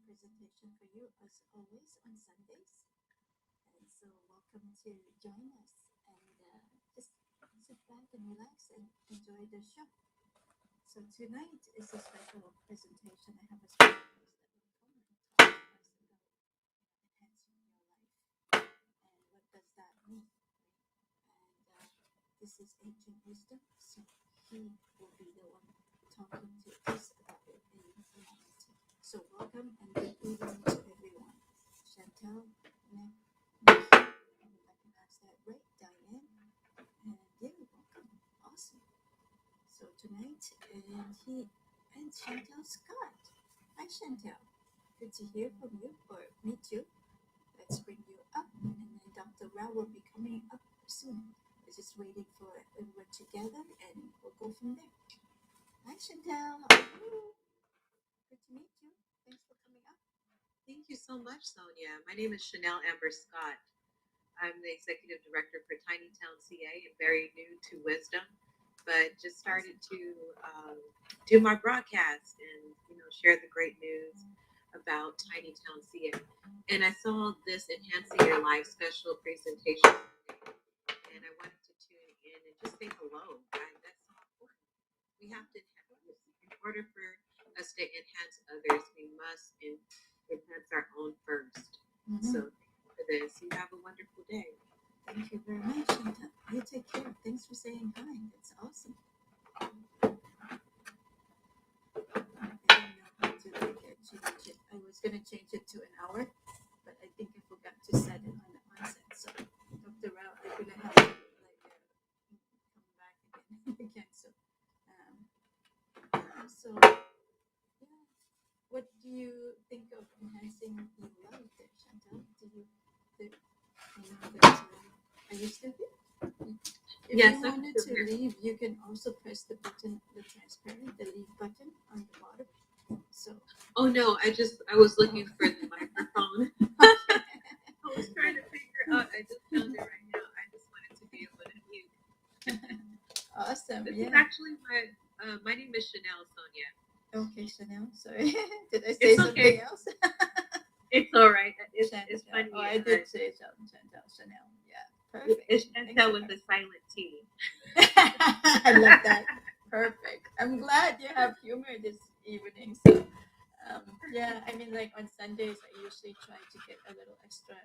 presentation for you as always on Sundays. And so, welcome to join us and just sit back and relax and enjoy the show. So, tonight is a special presentation. I have a special guest that will come and talk to us about enhancing your life and what does that mean. And this is ancient wisdom, so he will be the one talking to us about it in a moment. So welcome and good evening to everyone. Chantel, Nikki, I recognize that right, Diane, and yeah, welcome. Awesome. So tonight, and he and Chantel Scott. Hi Chantel, good to hear from you or meet you. Let's bring you up, and then Dr. Rao will be coming up soon. We're just waiting for everyone together, and we'll go from there. Hi, Chantel. How are you? Good to meet you. Thanks for coming up. Thank you so much, Sonia. My name is Chanel Amber Scott. I'm the executive director for Tiny Town CA and very new to Wisdom, but just started to um, do my broadcast and share the great news about Tiny Town CA. And I saw this Enhancing Your Life special presentation, and I wanted to tune in and just say hello. That's so important. We have to, in order for us to enhance others, we must enhance our own first. So thank you for this. You have a wonderful day. Thank you very much, Chantel. You take care. Thanks for saying hi. That's awesome. I don't know how to change it. I was gonna change it to an hour, but I think I forgot to set it on the onset. So, Dr. Rao, I'm gonna have to come back again. So, um, so yeah. What do you think of enhancing your life there, Chantal? I know that, are you still here? If Yes, you I'm wanted still to here. leave, you can also press the button, the transparent, the leave button on the bottom. So, Oh no, I was looking for the microphone. I was trying to figure out. I just found it right now. I just wanted to be able to mute. awesome. This is Yeah. actually my name is Chanel Sonia. Okay, Chanel. Sorry. Did I say It's something okay. else? It's all right. It's Chantel. funny. Oh, I did say Chantel. Chanel. Yeah. Perfect. It's Thanks Chantel for with the silent T. I love that. Perfect. I'm glad you have humor this evening. So, yeah, I mean, like on Sundays, I usually try to get a little extra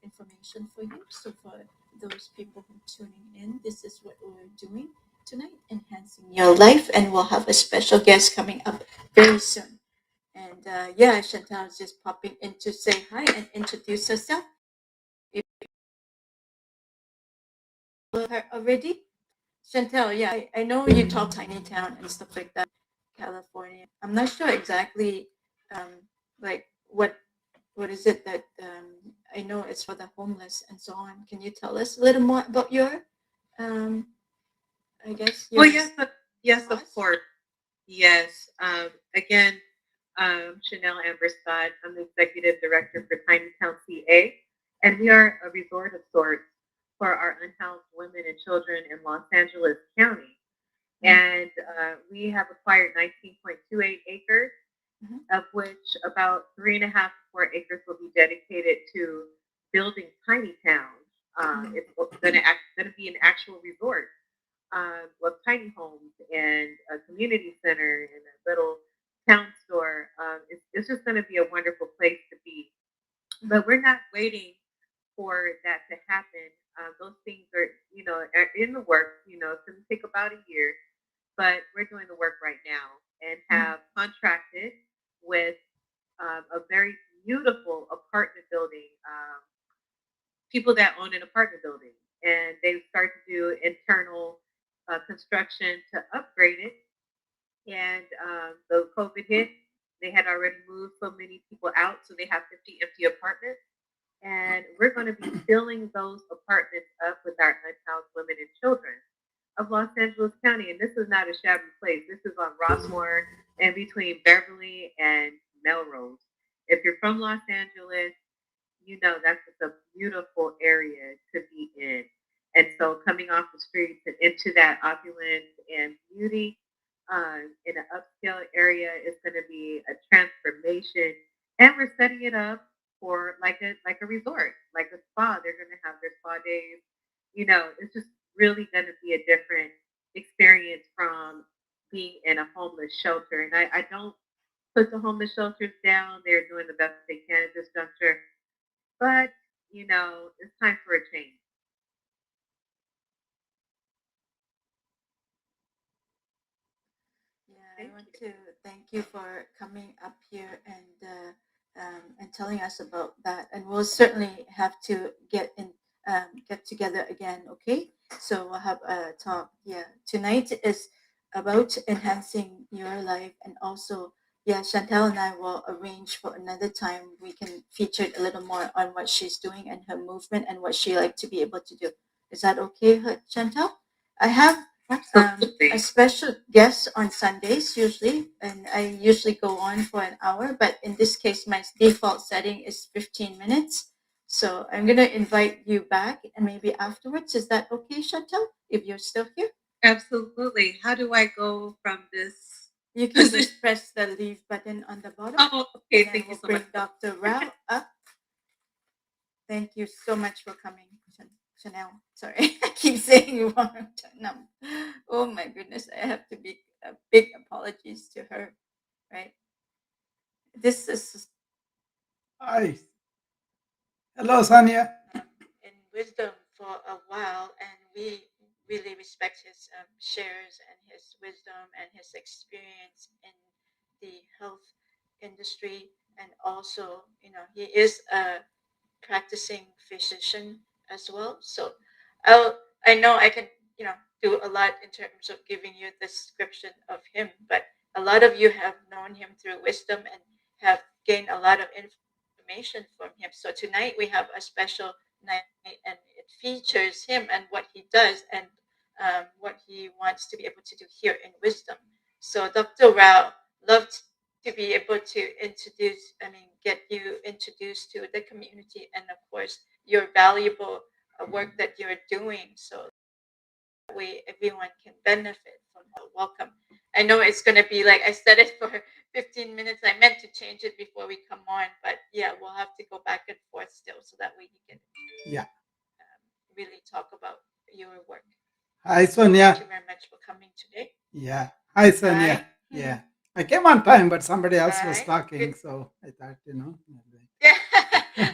information for you. So, for those people who are tuning in, this is what we're doing tonight, enhancing your life. And we'll have a special guest coming up very soon. And yeah, Chantal is just popping in to say hi and introduce herself. If you know her already, Chantel, yeah, I know you talk tiny town and stuff like that, California. I'm not sure exactly, like what is it that I know it's for the homeless and so on. Can you tell us a little more about your, um, I guess Well, your yes, of cause? course. Yes. Again, Chanel Amber Scott. I'm the executive director for Tiny Town CA, and we are a resort of sorts for our unhoused women and children in Los Angeles County. And we have acquired 19.28 acres, Mhm. of which about 3.5 to 4 acres will be dedicated to building tiny towns. It's going to be an actual resort with tiny homes and a community center and a little town store. It's just going to be a wonderful place to be. But we're not waiting for that to happen. Those things are in the works. It's going to take about a year, but we're doing the work right now and have contracted with a very beautiful apartment building, people that own an apartment building, and they start to do internal construction to upgrade it. And the COVID hit, they had already moved so many people out, so they have 50 empty apartments. And we're going to be filling those apartments up with our unhoused women and children of Los Angeles County. And this is not a shabby place. This is on Rossmore and between Beverly and Melrose. If you're from Los Angeles, you know that's just a beautiful area to be in. And so coming off the streets and into that opulence and beauty in an upscale area is going to be a transformation and we're setting it up for like a resort, like a spa. They're going to have their spa days. It's just really going to be a different experience from being in a homeless shelter. And I don't put the homeless shelters down. They're doing the best they can at this juncture. But, it's time for a change. Yeah, I Thank want you. to thank you for coming up here and telling us about that. And we'll certainly have to get together again. Okay, so we'll have a talk. Yeah, tonight is about enhancing your life, and also, yeah, Chantel and I will arrange for another time we can feature a little more on what she's doing and her movement and what she like to be able to do. Is that okay, Chantel? I have a Absolutely. special guest on Sundays usually, and I usually go on for an hour. But in this case, my default setting is 15 minutes. So I'm gonna invite you back, and maybe afterwards. Is that okay, Chantel? If you're still here, Absolutely. How do I go from this you can position? just press the leave button on the bottom, Oh, and okay. then Thank you we'll so much. bring Dr. Rao up. Thank you so much for coming, Chanel. Sorry, I keep saying you wrong. No. Oh my goodness, I have to be big apologies to her, right? This is Hi. Hello, Sanya. in wisdom for a while, and we really respect his shares and his wisdom and his experience in the health industry, and also, he is a practicing physician as well. So I know I can, do a lot in terms of giving you the description of him, but a lot of you have known him through wisdom and have gained a lot of information from him. So tonight we have a special night, and it features him and what he does, and what he wants to be able to do here in wisdom. So Dr. Rao, love to be able to get you introduced to the community, and of course, your valuable work that you're doing, so that way everyone can benefit from that. Welcome. I know it's going to be like I said it for 15 minutes. I meant to change it before we come on, but yeah, we'll have to go back and forth still so that way you can Yeah. really talk about your work. Hi, So thank Sonia. you very much for coming today. Yeah. Hi, Hi. Sonia. Yeah. I came on time, but somebody else was Hi. talking, Good. so I thought. Yeah,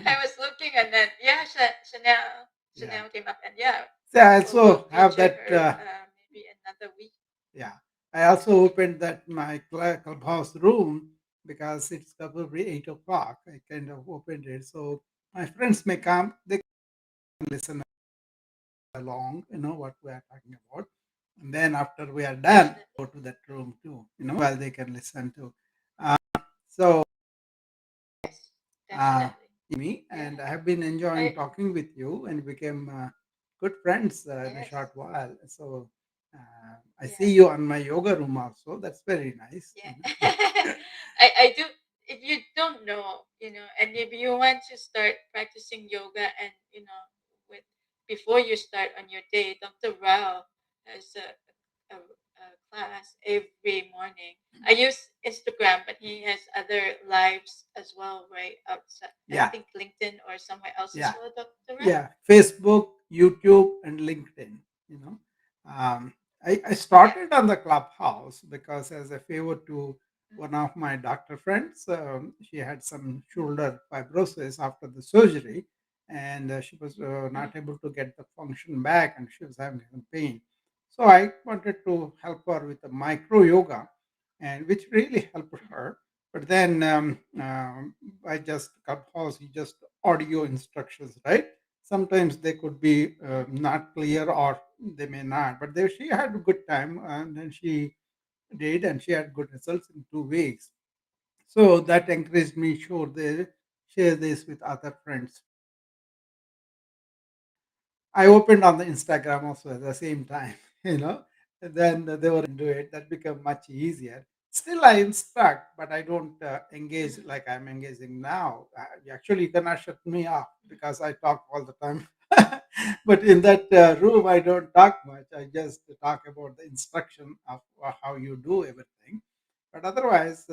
I was looking, and then yeah, Chanel Yeah. Chanel came up, and yeah, So I we'll also have feature that. her maybe another week. Yeah. I also opened that my clubhouse room because it's probably 8 o'clock. I kind of opened it, so my friends may come. They can listen along. What we are talking about, and then after we are done, Definitely. go to that room too. While they can listen to. Uh, so Yes, uh, definitely. me, Yeah. and I have been enjoying I talking with you, and became good friends in a Yes. short while. So I see Yes. you on my yoga room also. That's very nice. Yeah. I do. If you don't know, and if you want to start practicing yoga, and with before you start on your day, Dr. Rao has a class every morning. I use Instagram, but he has other lives as well, right? Outside, I Yeah, think LinkedIn or somewhere else as yeah, well, Dr. Rao. yeah. Facebook, YouTube, and LinkedIn. You know, um, I Yeah. started on the Clubhouse because as a favor to one of my doctor friends, she had some shoulder fibrosis after the surgery, and she was Mm-hmm. not able to get the function back, and she was having some pain. So I wanted to help her with the micro yoga, and which really helped her. But then I just Clubhouse, you just audio instructions, right? Sometimes they could be not clear, or they may not, but she had a good time, and then she did, and she had good results in 2 weeks. So that encouraged me, sure, they share this with other friends. I opened on the Instagram also at the same time, you know. And then they were into it. That became much easier. Still, I instruct, but I don't engage Mm-hmm. like I'm engaging now. Actually, you cannot shut me off because I talk all the time. But in that room, I don't talk much. I just talk about the instruction of how you do everything. But otherwise,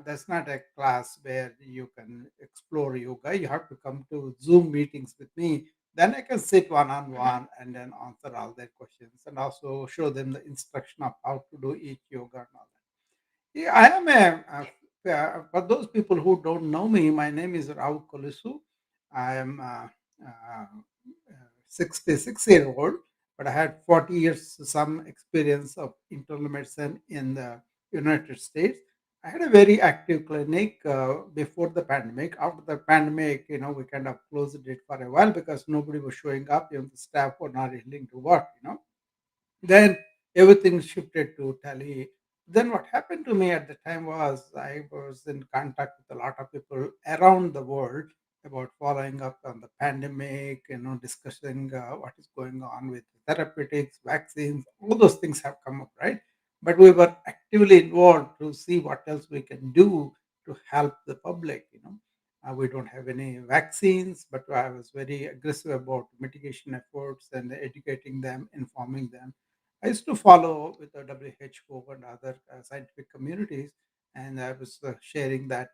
That's not a class where you can explore yoga. You have to come to Zoom meetings with me. Then I can sit one on one and then answer all their questions and also show them the instruction of how to do each yoga and all that. Yeah, I am for those people who don't know me, my name is Rao Kolisu. I am 66-year-old, but I had 40 years some experience of internal medicine in the United States. I had a very active clinic before the pandemic. After the pandemic, we kind of closed it for a while because nobody was showing up. Even the staff were not willing to work. Then everything shifted to tele. Then what happened to me at the time was I was in contact with a lot of people around the world about following up on the pandemic, discussing what is going on with therapeutics, vaccines, all those things have come up, right? But we were actively involved to see what else we can do to help the public. We don't have any vaccines, but I was very aggressive about mitigation efforts and educating them, informing them. I used to follow with the WHO and other scientific communities, and I was sharing that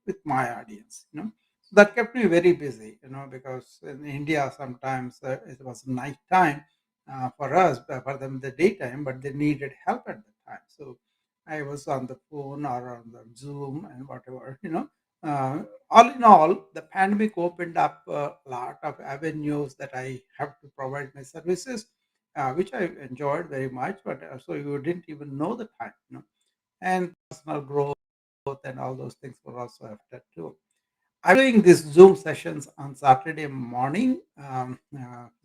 with my audience. So that kept me very busy. Because in India sometimes it was night time for us, for them the daytime, but they needed help at the time. So I was on the phone or on the Zoom and whatever. Uh, all in all, the pandemic opened up a lot of avenues that I have to provide my services, which I enjoyed very much. But so you didn't even know the time. And personal growth and all those things were also affected too. I'm doing these Zoom sessions on Saturday morning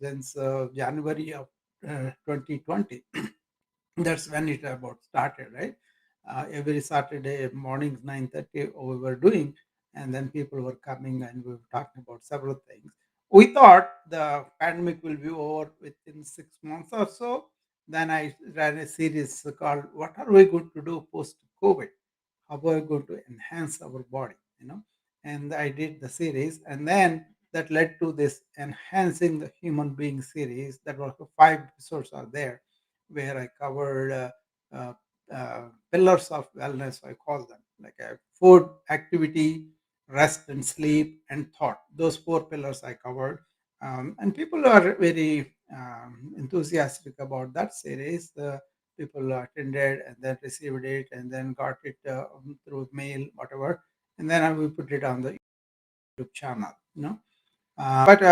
since January of 2020. That's when it about started, right? Every Saturday mornings 9:30 we were doing, and then people were coming and we were talking about several things. We thought the pandemic will be over within 6 months or so. Then I ran a series called "What Are We Going to Do Post COVID? How are we going to enhance our body?" And I did the series, and then that led to this enhancing the human being series. That was 5 episodes are there where I covered uh, pillars of wellness, I call them, like food, activity, rest and sleep, and thought. Those 4 pillars I covered. And people are very enthusiastic about that series. People attended and then received it and then got it through mail, whatever. And then I will put it on the YouTube channel. But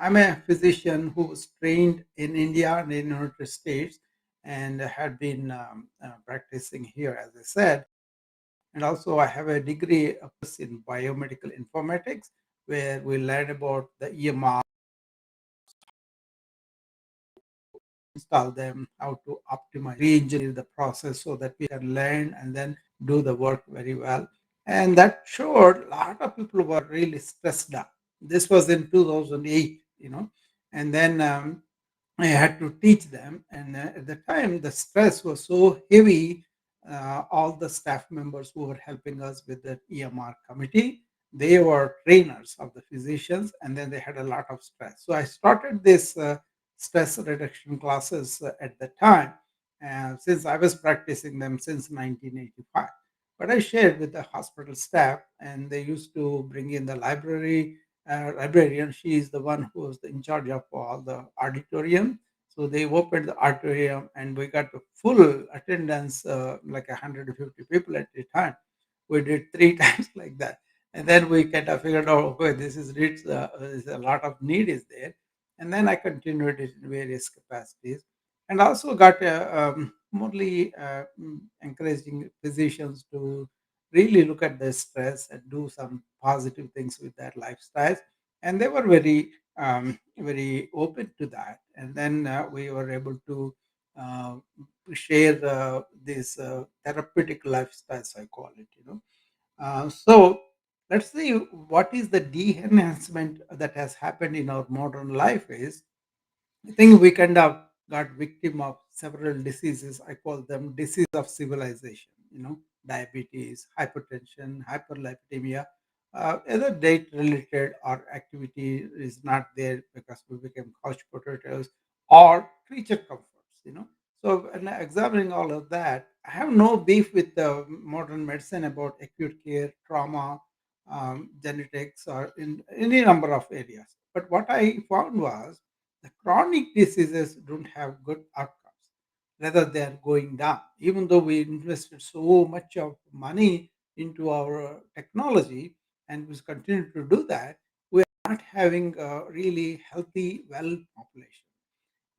I'm a physician who was trained in India and in United States and had been practicing here, as I said. And also, I have a degree of course, in biomedical informatics, where we learn about the EMR, install them, how to optimize, re-engineer the process so that we can learn and then do the work very well. And that showed a lot of people were really stressed out. This was in 2008. And then I had to teach them. And at the time, the stress was so heavy. All the staff members who were helping us with the EMR committee, they were trainers of the physicians, and then they had a lot of stress. So I started this stress reduction classes at the time, since I was practicing them since 1985. But I shared with the hospital staff, and they used to bring in the librarian. She is the one who was in charge of all the auditorium. So they opened the auditorium, and we got the full attendance, like 150 people at a time. We did 3 times like that, and then we kind of figured out, okay, this is rich. There's a lot of need is there, and then I continued it in various capacities, and also got morely encouraging physicians to really look at their stress and do some positive things with their lifestyles, and they were very open to that. And then we were able to uh, share this therapeutic lifestyles, I call it. So let's see what is the de-enhancement that has happened in our modern life is I think we kind of got victim of several diseases. I call them disease of civilization. Diabetes, hypertension, hyperlipidemia. Either date related or activity is not there because we became couch potatoes or creature comforts. So, when examining all of that, I have no beef with the modern medicine about acute care, trauma, genetics, or in any number of areas. But what I found was the chronic diseases don't have good outcomes. Rather, they are going down. Even though we invested so much of money into our technology and we continue to do that, we are not having a really healthy, well population.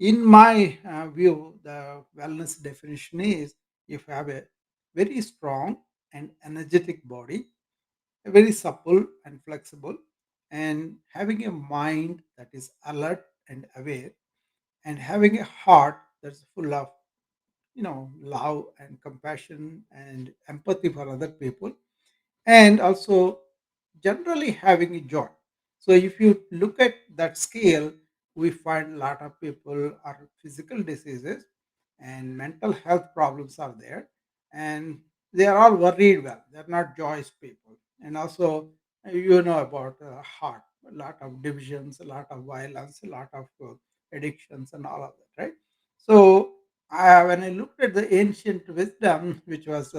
In my view, the wellness definition is if you have a very strong and energetic body, a very supple and flexible, and having a mind that is alert and aware, and having a heart that's full of love and compassion and empathy for other people, and also generally having a joy. So if you look at that scale, we find a lot of people are physical diseases and mental health problems are there, and they are all worried well. They're not joyous people. And also, about heart, a lot of divisions, a lot of violence, a lot of addictions, and all of that, right? So when I looked at the ancient wisdom, which was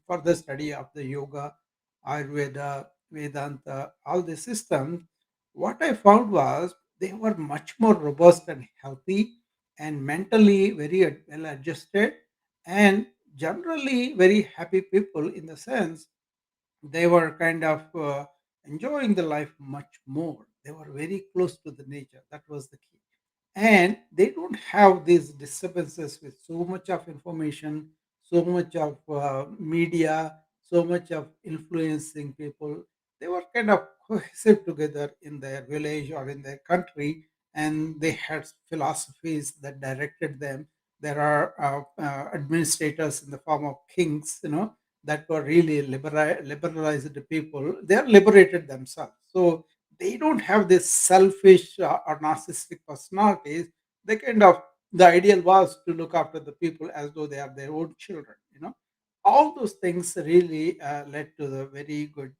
further study of the yoga, Ayurveda, Vedanta, all the systems, what I found was they were much more robust and healthy and mentally very well adjusted and generally very happy people in the sense they were kind of enjoying the life much more. They were very close to the nature. That was the key. And they don't have these disturbances with so much of information, so much of media, so much of influencing people. They were kind of cohesive together in their village or in their country, and they had philosophies that directed them. There are administrators in the form of kings, that were really liberalized people. They are liberated themselves. So they don't have this selfish or narcissistic personalities. They kind of, the ideal was to look after the people as though they are their own children. All those things really led to the very good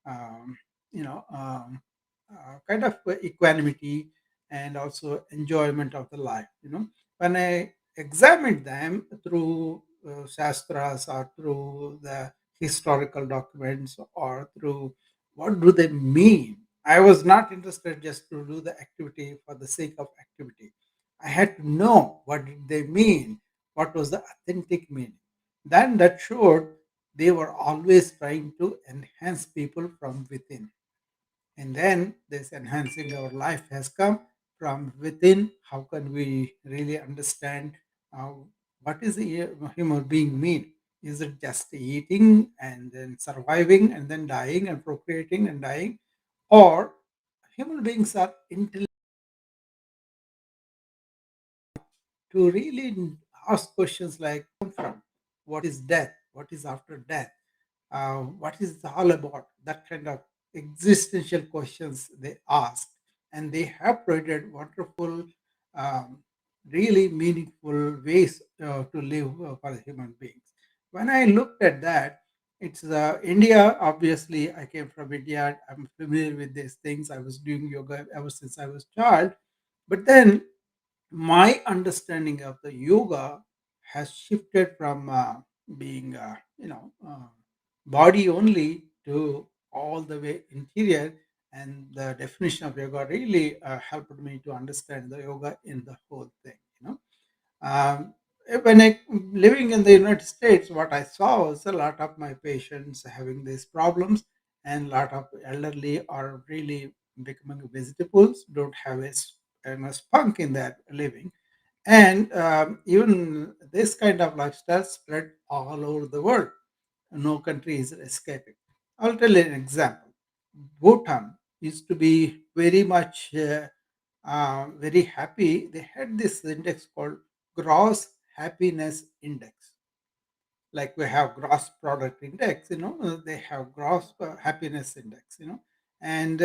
um, you know um, kind of equanimity and also enjoyment of the life. When I examined them through shastras or through the historical documents or through what do they mean, I was not interested just to do the activity for the sake of activity. I had to know what did they mean, what was the authentic meaning. Then that showed they were always trying to enhance people from within. And then this enhancing our life has come from within. How can we really understand uh, what is the human being mean? Is it just eating and then surviving and then dying and procreating and dying? Or human beings are intelligent to really ask questions like from what is death? What is after death? What is it all about? That kind of existential questions they ask, and they have provided wonderful, um, really meaningful ways to live for the human beings. When I looked at that, it's India. Obviously, I came from India. I'm familiar with these things. I was doing yoga ever since I was child, but then my understanding of the yoga has shifted from being body only to all the way interior, and the definition of yoga really helped me to understand the yoga in the whole thing. When I living in the United States, what I saw was a lot of my patients having these problems, and a lot of elderly are really becoming vegetables, don't have a spunk in their living, and even this kind of lifestyle spread all over the world. No country is escaping. I'll tell you an example. Bhutan used to be very much very happy. They had this index called Gross Happiness Index. Like we have gross product index, they have gross happiness index, and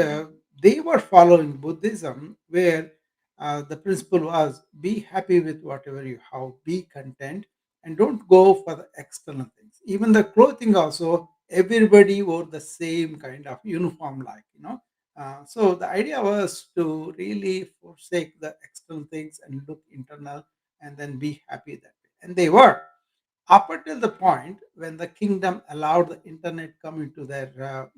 they were following Buddhism, where the principle was be happy with whatever you have, be content, and don't go for the external things. Even the clothing also, everybody wore the same kind of uniform, so the idea was to really forsake the external things and look internal and then be happy that way. And they were up until the point when the kingdom allowed the internet come into their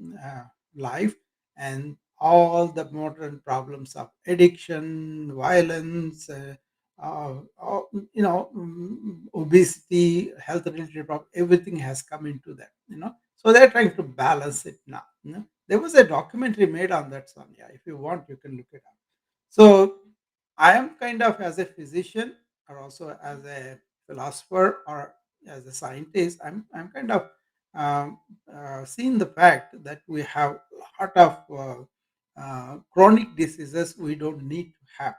life, and all the modern problems of addiction, violence, obesity, health related problem, everything has come into that. So they're trying to balance it now. There was a documentary made on that, Sonia. If you want, you can look it up. So I am kind of, as a physician or also as a philosopher or as a scientist, I'm kind of um, seeing the fact that we have a lot of chronic diseases we don't need to have,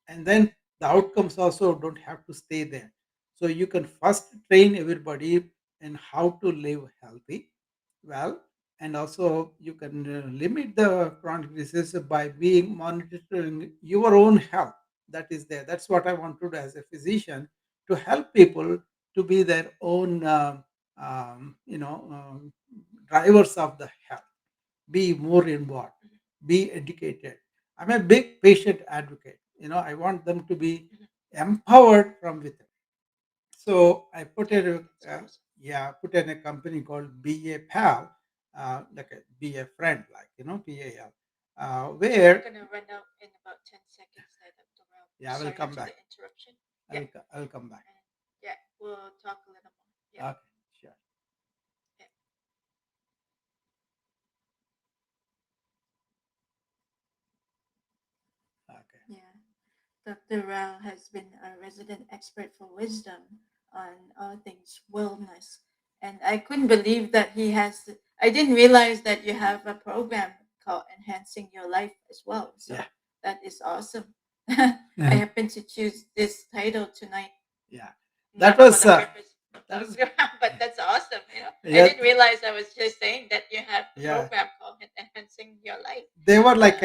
and then the outcomes also don't have to stay there. So you can first train everybody in how to live healthy, well, and also you can limit the chronic disease by being monitoring your own health. That is there. That's what I want to do as a physician, to help people to be their own drivers of the health, be more involved, be educated. I'm a big patient advocate. I want them to be empowered from within. So I put Yeah, in that's a awesome. yeah, put in a company called Be a Pal, like be a friend, like PAL, We're where gonna run out in about 10 seconds, Dr. Rao. yeah, I will Sorry come to the back. interruption. Yeah, I'll come back. and yeah, we'll talk a little more. Yeah, Okay, sure. yeah, Okay. yeah. Dr. Rao has been a resident expert for wisdom on all things wellness. And I couldn't believe that he has, I didn't realize that you have a program called Enhancing Your Life as well. Yeah. So that is awesome. I happen to choose this title tonight, Yeah. That not for was the purpose of that was Dr. Rao, but that's awesome. I yeah, didn't realize I was just saying that you have a yeah. program called Enhancing Your Life. There were like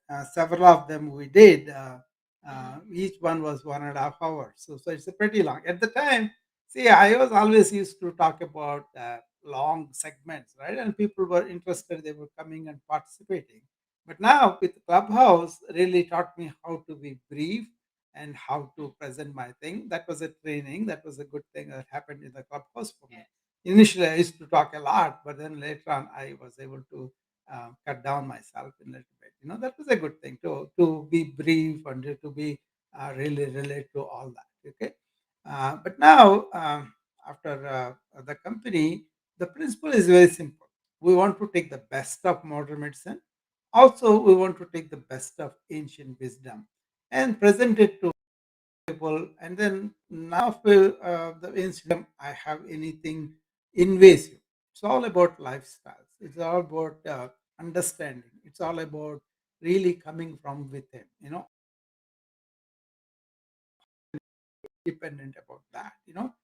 Uh, several of them we did. mhm, Each one was 1.5 hours, so it's a pretty long. At the time, see, I was always used to talk about long segments, right? And people were interested; they were coming and participating. But now with Clubhouse, really taught me how to be brief and how to present my thing. That was a training. That was a good thing that happened in the Clubhouse for me. yes, Initially, I used to talk a lot, but then later on, I was able to cut down myself a little bit. That was a good thing, to be brief and to be really relate to all that. Okay, but now after the company, the principle is very simple. We want to take the best of modern medicine. Also, we want to take the best of ancient wisdom and present it to people. And then none of the Instagram I have anything invasive. It's all about lifestyles. It's all about understanding. It's all about really coming from within. Dependent about that.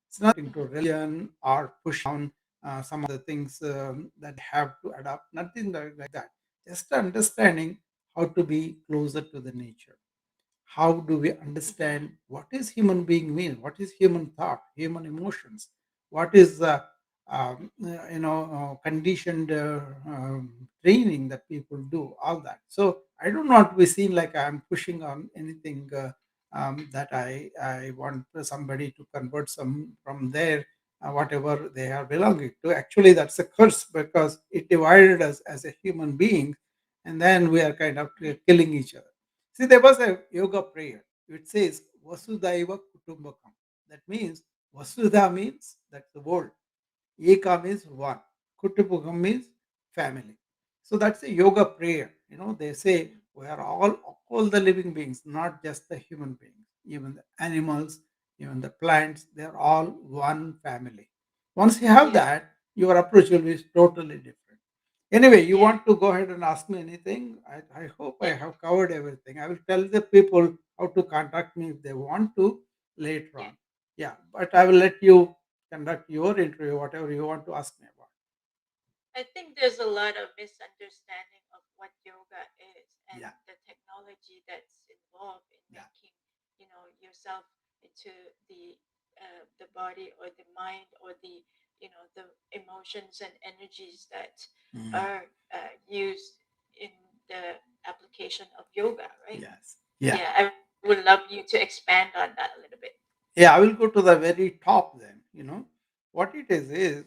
It's nothing to mhm, religion or push down some of the things that have to adopt. Nothing like that. Just understanding how to be closer to the nature. How do we mhm, understand what is human being mean, what is human thought, human emotions, what is conditioned training that people do, all that. So I do not be seen like I'm pushing on anything that I want somebody to convert some from there, whatever they are belonging to. Actually, that's a curse, because it divided us as a human being, and then we are kind of killing each other. See, there was a yoga prayer. It says Vasudhaiva Kutumbakam. That means Vasudha means that's the world. Eka means one. Kutumbakam means family. So that's a yoga prayer. They say we are all the living beings, not just the human beings, even the animals, even the plants. They are all one family. Once you have yeah, that, your approach will be totally different. Anyway, you yeah, want to go ahead and ask me anything? I hope I yeah, have covered everything. I will tell the people how to contact me if they want to later yeah. on. Yeah, but I will let you conduct your interview, whatever you want to ask me about. I think there's a lot of misunderstanding of what yoga is and Yeah, the technology that's involved in yeah. making, yourself into the body or the mind or the emotions and energies that Mm, are used in the application of yoga, right? yes. Yeah. Yeah, I would love you to expand on that a little bit. Yeah, I will go to the very top then. What it is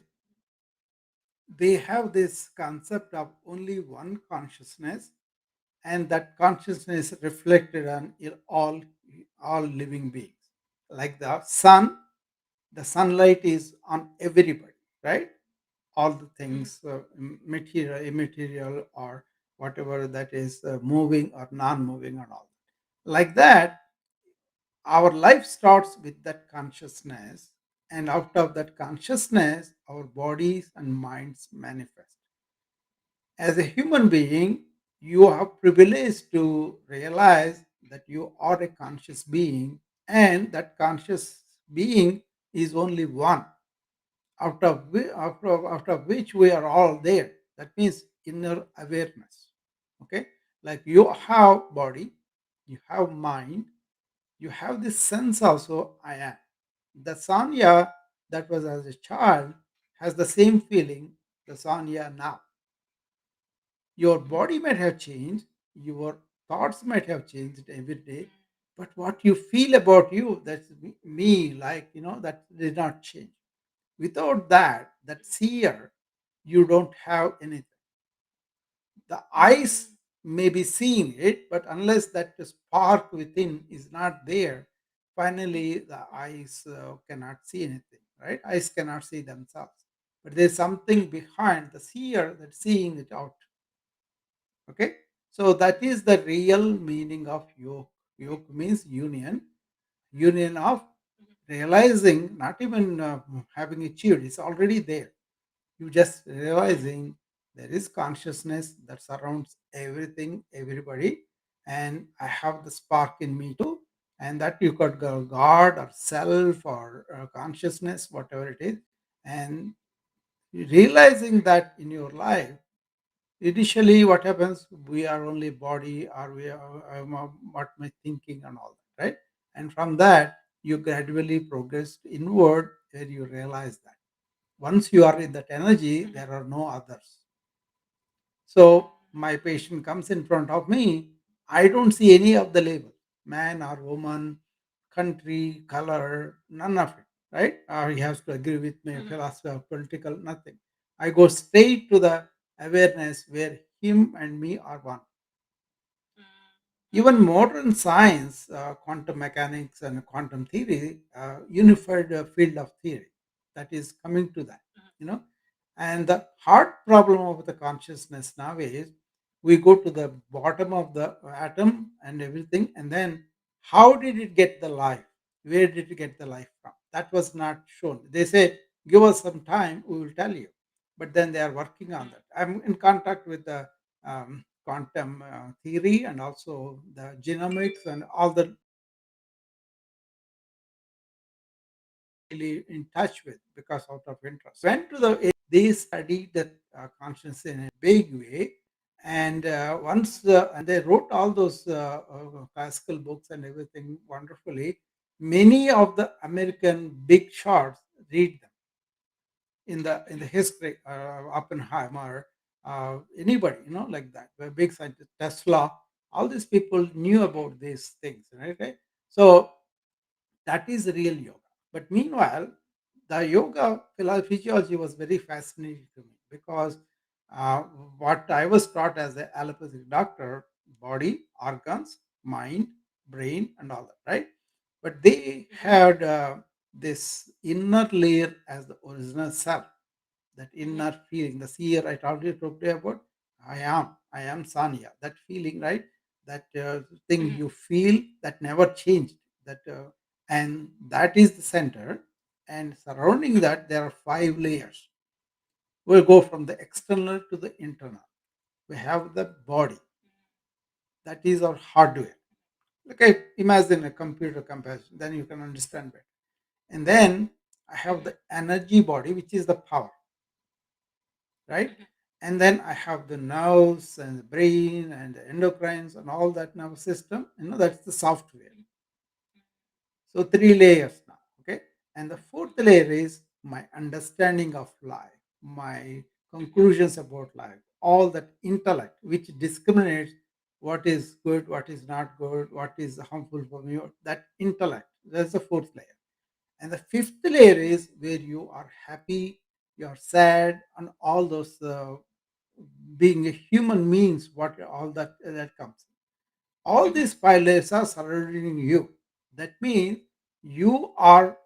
they have this concept of only one consciousness, and that consciousness reflected on all living beings. Like the sunlight is on everybody, right? All the things, material, immaterial, or whatever that is, moving or non-moving, and all. Like that, our life starts with that consciousness, and out of that consciousness, our bodies and minds manifest. As a human being, you have privilege to realize that you are a conscious being, and that conscious being is only one, out of which we are all there. That means inner awareness. Okay, like you have body, you have mind, you have this sense also. I am. The Sanya that was as a child has the same feeling. The Sanya now. Your body might have changed, your thoughts might have changed every day, but what you feel about you, that's me, like, that did not change. Without that seer, you don't have anything. The eyes may be seeing it, but unless that spark within is not there, finally the eyes cannot see anything, right? Eyes cannot see themselves. But there's something behind the seer that's seeing it out. Okay, so that is the real meaning of yoke. Yoke means union of realizing, not even having achieved, it's already there. You just realizing there is consciousness that surrounds everything, everybody, and I have the spark in me too. And that you could go God or self or consciousness, whatever it is, and realizing that in your life. Initially, what happens? We are only body, or we are what my thinking and all that, right? And from that, you gradually progress inward, where you realize that once you are in that energy, there are no others. So my patient comes in front of me, I don't see any of the label, man or woman, country, color, none of it, right? Or he has to agree with me, philosophy or political, nothing. I go straight to the awareness where him and me are one. Even modern science, quantum mechanics and quantum theory, unified field of theory that is coming to that, you know. And the hard problem of the consciousness now is we go to the bottom of the atom and everything, and then how did it get the life? Where did it get the life from? That was not shown. They say, give us some time, we will tell you. But then they are working on that. I'm in contact with the quantum theory and also the genomics and all the really in touch with because out of interest. Went to they studied the consciousness in a big way, and and they wrote all those classical books and everything wonderfully. Many of the American big shots read them in the history, Oppenheimer, anybody, like that, the big scientist, Tesla, all these people knew about these things, right? Right? So that is real yoga. But meanwhile, the yoga physiology was very fascinating to me because uh, what I was taught as an allopathic doctor, body, organs, mind, brain, and all that, right? But they had this inner layer as the original self, that inner feeling, the seer I already talked about. I am Sanya. That feeling, right? That thing you feel that never changed. That and that is the center. And surrounding that, there are five layers. We'll go from the external to the internal. We have the body. That is our hardware. Okay, imagine a computer comparison. Then you can understand better. And then I have the energy body, which is the power, right? And then I have the nerves and the brain and the endocrines and all that nervous system. That's the software. So three layers now. Okay. And the fourth layer is my understanding of life, my conclusions about life, all that intellect which discriminates what is good, what is not good, what is harmful for me. That intellect. That's the fourth layer. And the fifth layer is where you are happy, you are sad, and all those being a human means what all that comes. All Mhm. these five layers are surrounding you. That means you are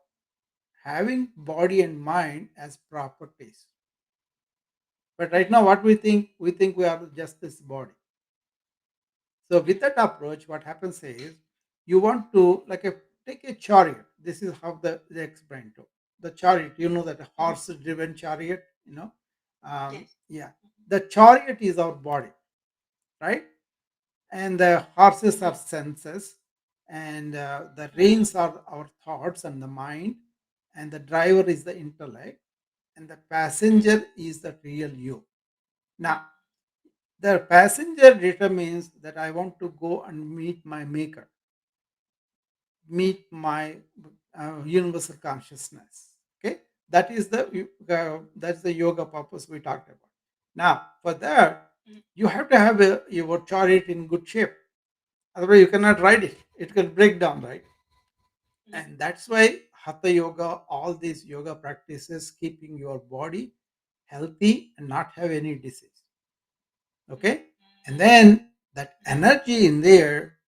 having body and mind as properties. But right now, what we think we are just this body. So with that approach, what happens is you want to take a chariot. This is how they explain to the chariot. You know that a Mhm. horse-driven chariot. Yes. Yeah, the chariot is our body, right? And the horses Mhm. are senses, and the reins are our thoughts and the mind, and the driver is the intellect, and the Mhm. passenger is the real you. Now, the passenger determines that I want to go and meet my maker, meet my universal consciousness. Okay, that is that's the yoga purpose we talked about. Now, for that, Mhm. you have to have your chariot in good shape. Otherwise, you cannot ride it. It will break down, right? Mhm. And that's why hatha yoga, all these yoga practices, keeping your body healthy and not have any disease. Okay, and then that Mhm. energy in there,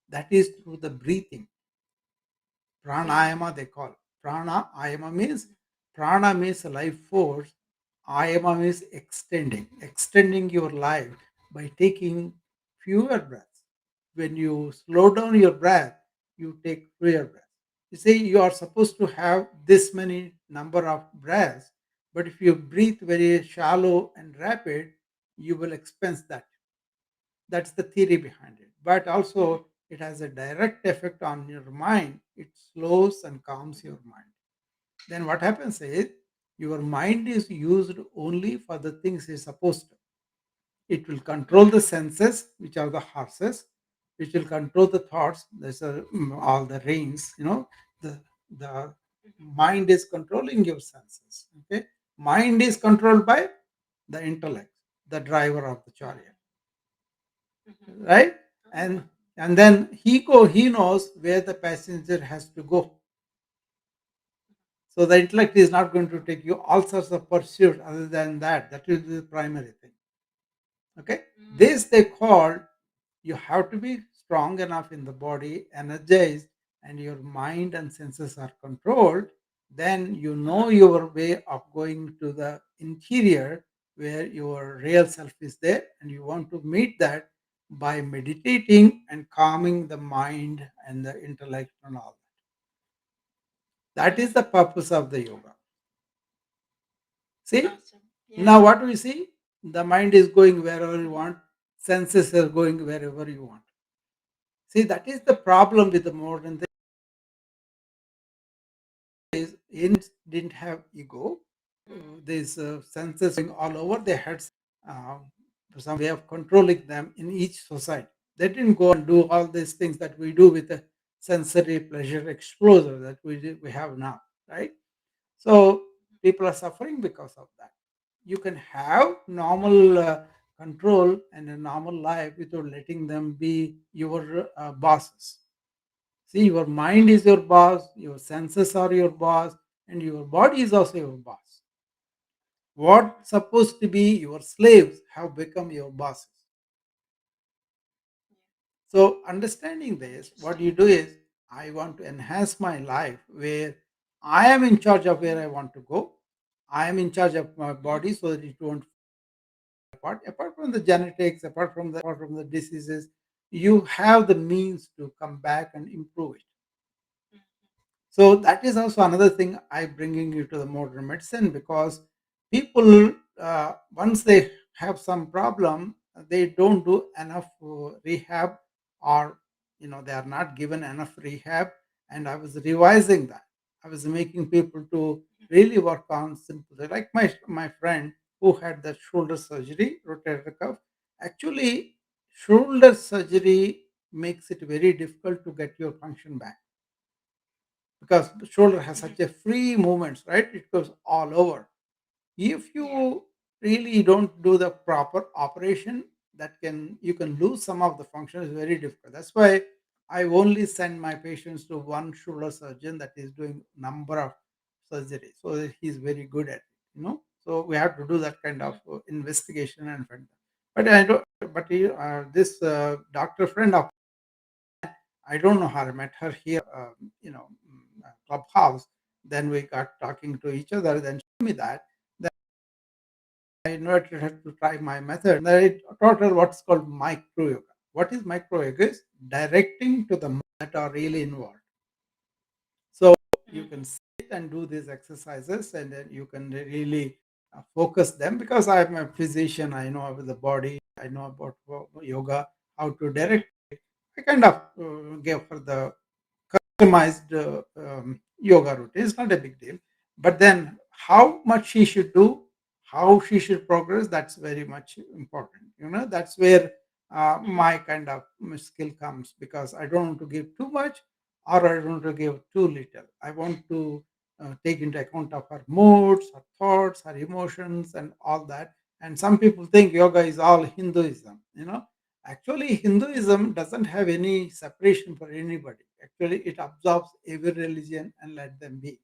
that is through the breathing. Mhm. Pranayama they call. Pranayama means prana means life force. Ayama means extending your life by taking fewer breaths. When you slow down your breath, you take fewer breaths. You see, you are supposed to have this many number of breaths, but if you breathe very shallow and rapid, you will expense that. That's the theory behind it. But Mhm. also, it has a direct effect on your mind. It slows and calms your mind. Then what happens is your mind is used only for the things it's supposed to. It will control Mhm. the senses, which are the horses, which will control the thoughts. There's all the reins. The Mhm. mind is controlling your senses. Okay, mind is controlled by the intellect, the driver of the Mhm. chariot, Mhm. right? Oh. And then he knows where the passenger has to go. So the intellect is not going to take you all sorts of pursuit other than that. That will be the primary thing. Okay, Mm. this they call, you have to be strong enough in the body, energized, and your mind and senses are controlled. Then you know Uh-huh. your way of going to the interior where your real self is there, and you want to meet that by meditating and calming the mind and the intellect and all that. That is Mm. the purpose of the yoga. See, Awesome. Yeah. now what do we see? The mind is going wherever you want, senses are going wherever you want. See, that is the problem with the modern thing is in didn't have ego. Mm. These senses going all over, they had uh, some way of controlling them in each society. They didn't go and do all these things that we do with the sensory pleasure explosion that we have now, right? So people are suffering because of that. You can have normal control and a normal life without letting them be your bosses. See, your mind Mhm. is your boss, your senses are your boss, and your body is also your boss. What Mhm. supposed to be your slaves have become your bosses. Yeah. So, understanding this, what you Interesting. do is, I want to enhance my life where I am in charge of where Mhm. I want to go. I am in charge of my Mhm. body so that it won't apart from the genetics, apart from the diseases. You have the means to come back and improve it. Mhm. So that is also another thing I bringing you to the modern medicine, because people once they have some problem, they don't do enough rehab, or they are not given enough rehab. And I was revising that. I was making people to Mhm. really work on simple, like my friend who had the shoulder surgery, rotator cuff. Actually, shoulder surgery makes it very difficult to get your function back, because the shoulder has Mhm. such a free movements, right? It goes all over. If Yeah. you really don't do the proper operation, that can you can lose some of the function. Is very difficult. That's why I only send my patients to one shoulder surgeon that is doing number of surgery, so that he's very good at it. So we have to do that kind of investigation and find. But I don't. But this doctor friend of I don't know how I met her here, clubhouse. Then we got talking to each other. Then she told me that. Then I invited her to try my method. Then I taught her what's called micro yoga. What is micro yoga? Is directing to the that are really involved. So you can sit and do these exercises, and then you can really focus them. Because I'm a physician, I know about the body, I know about yoga, how to direct. I kind of gave her the customized yoga routine. It's not a big deal. But then how much she should do, how she should progress, that's very much important. That's where my kind of skill comes, because I don't want to give too much or I don't want to give too little. I want to take into account of her moods, her thoughts, her emotions, and all that. And some people think yoga is all Hinduism. Actually, Hinduism doesn't have any separation for anybody. Actually, it absorbs every religion and let them be.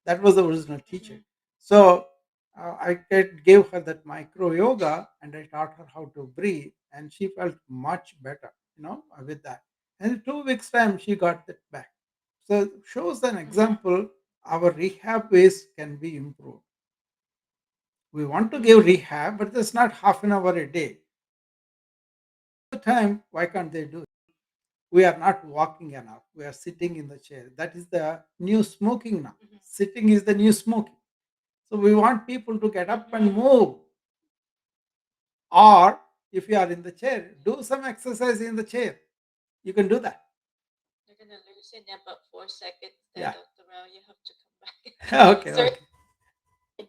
That was the original teaching. So gave her that micro yoga, and I taught her how to breathe, and she felt much better. With that. And in 2 weeks' time, she got that back. So it shows an example. Our rehab ways can be improved. We want to give rehab, but that's not half an hour a day. The time, why can't they do it? We are not walking enough. We are sitting in the chair. That is the new smoking now. Sitting is the new smoking. So we want people to get up and move. Or if you are in the chair, do some exercise in the chair. You can do that. You're gonna lose in about 4 seconds. Yeah. Dr. Rao, you have to come back. Okay. Sorry. Okay.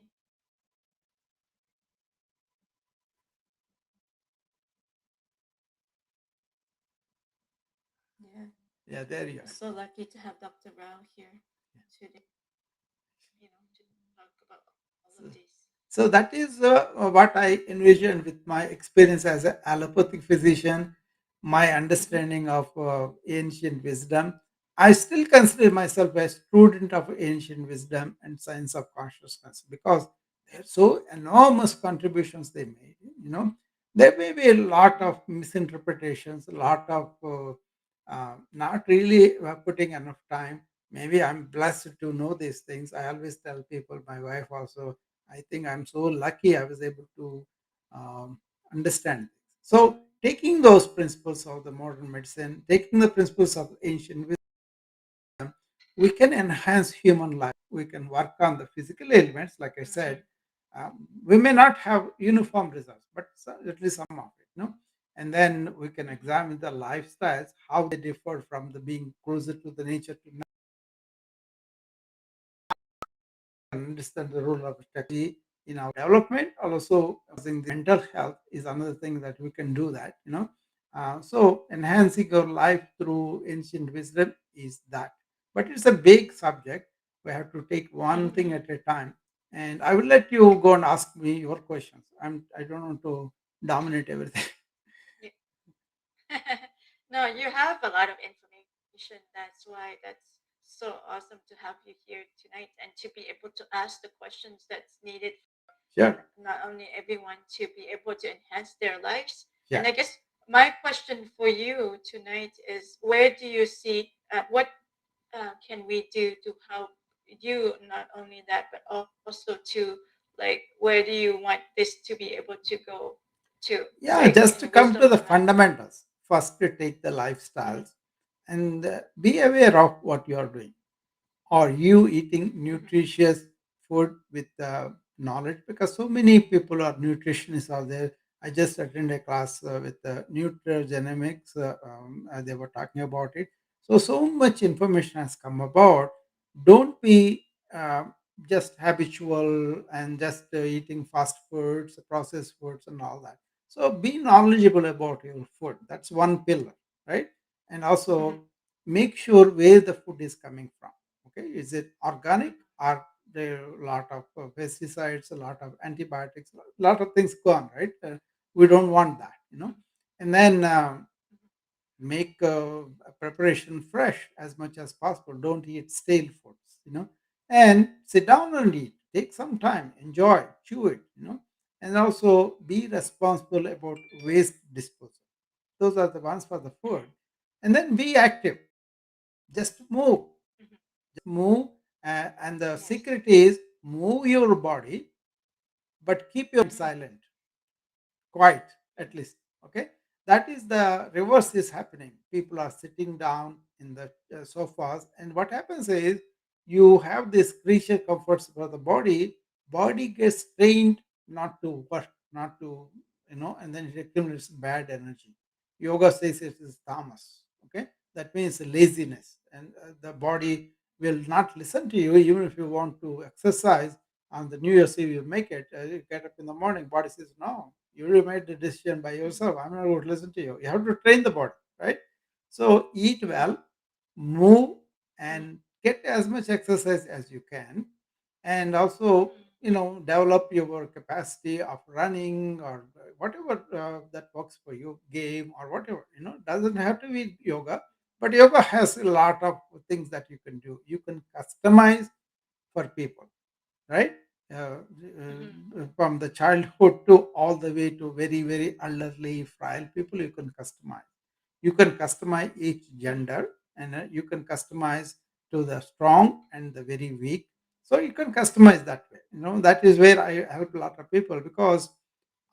Yeah. Yeah, there you are. So lucky to have Dr. Rao here today, to talk about all of this. So that is what I envisioned with my experience as an allopathic physician, my understanding of ancient wisdom. I still consider myself a student of ancient wisdom and science of consciousness, because they're so enormous contributions they made. There may be a lot of misinterpretations, a lot of not really putting enough time. Maybe I'm blessed to know these things. I always tell people, my wife also, I think I'm so lucky I was able to understand things. So, taking those principles of the modern medicine, taking the principles of ancient wisdom, we can enhance human life. We can work on the physical elements, like I said. We may not have uniform results, but at least some of it. And then we can examine the lifestyles, how they differ from the being closer to the nature to understand the role of technology in our development. Also, using the mental health is another thing that we can do that. So enhancing your life through ancient wisdom is that. But it's a big subject. We have to take one thing at a time. And I will let you go and ask me your questions. I don't want to dominate everything. No, you have a lot of information. That's why that's so awesome to have you here tonight and to be able to ask the questions that's needed. Sure. Not only everyone to be able to enhance their lives. Yeah. And I guess my question for you tonight is, where do you see what can we do to help you? Not only that, but also to, like, where do you want this to be able to go to? Yeah, Like, just to in come to wisdom the of life. fundamentals. First, to take the lifestyles and be aware of what you are doing. Are you eating nutritious food with knowledge? Because so many people are nutritionists out there. I just attended a class with nutrigenomics. They were talking about it. So much information has come about. Don't be just habitual and just eating fast foods, processed foods, and all that. So be knowledgeable about your food. That's one pillar, right? And also make sure where the food is coming from. Okay, is it organic, or there are a lot of pesticides, a lot of antibiotics, a lot of things gone, right? We don't want that. And then make preparation fresh as much as possible. Don't eat stale foods. And sit down and eat. Take some time, enjoy, chew it. And also be responsible about waste disposal. Those are the ones for the food. And then be active. Just move. Just move. And the Yes. secret is move your body, but keep your Mhm. silent, quiet at least. Okay, that is the reverse is happening. People are sitting down in the sofas, and what happens is you have this creature comforts for the body gets trained not to work, not to and then it accumulates bad energy. Yoga says it is tamas. Okay, that means laziness, and the body will not listen to you even if you want to exercise. On the New Year's Eve, you make it. You get up in the morning, body says, "No, you already made the decision by yourself. I'm not going to listen to you." You have to train the body, right? So eat well, move, Mhm. and get as much exercise as you can, and also Mhm. develop your capacity of running or whatever that works for you, game or whatever. Doesn't have to be yoga, but yoga has a lot of things that you can do. You can customize for people, right? Mhm. From the childhood to all the way to very, very elderly, frail people, you can customize. You can customize each gender, and you can customize to the strong and the very weak. So you can customize that way. That is where I help a lot of people, because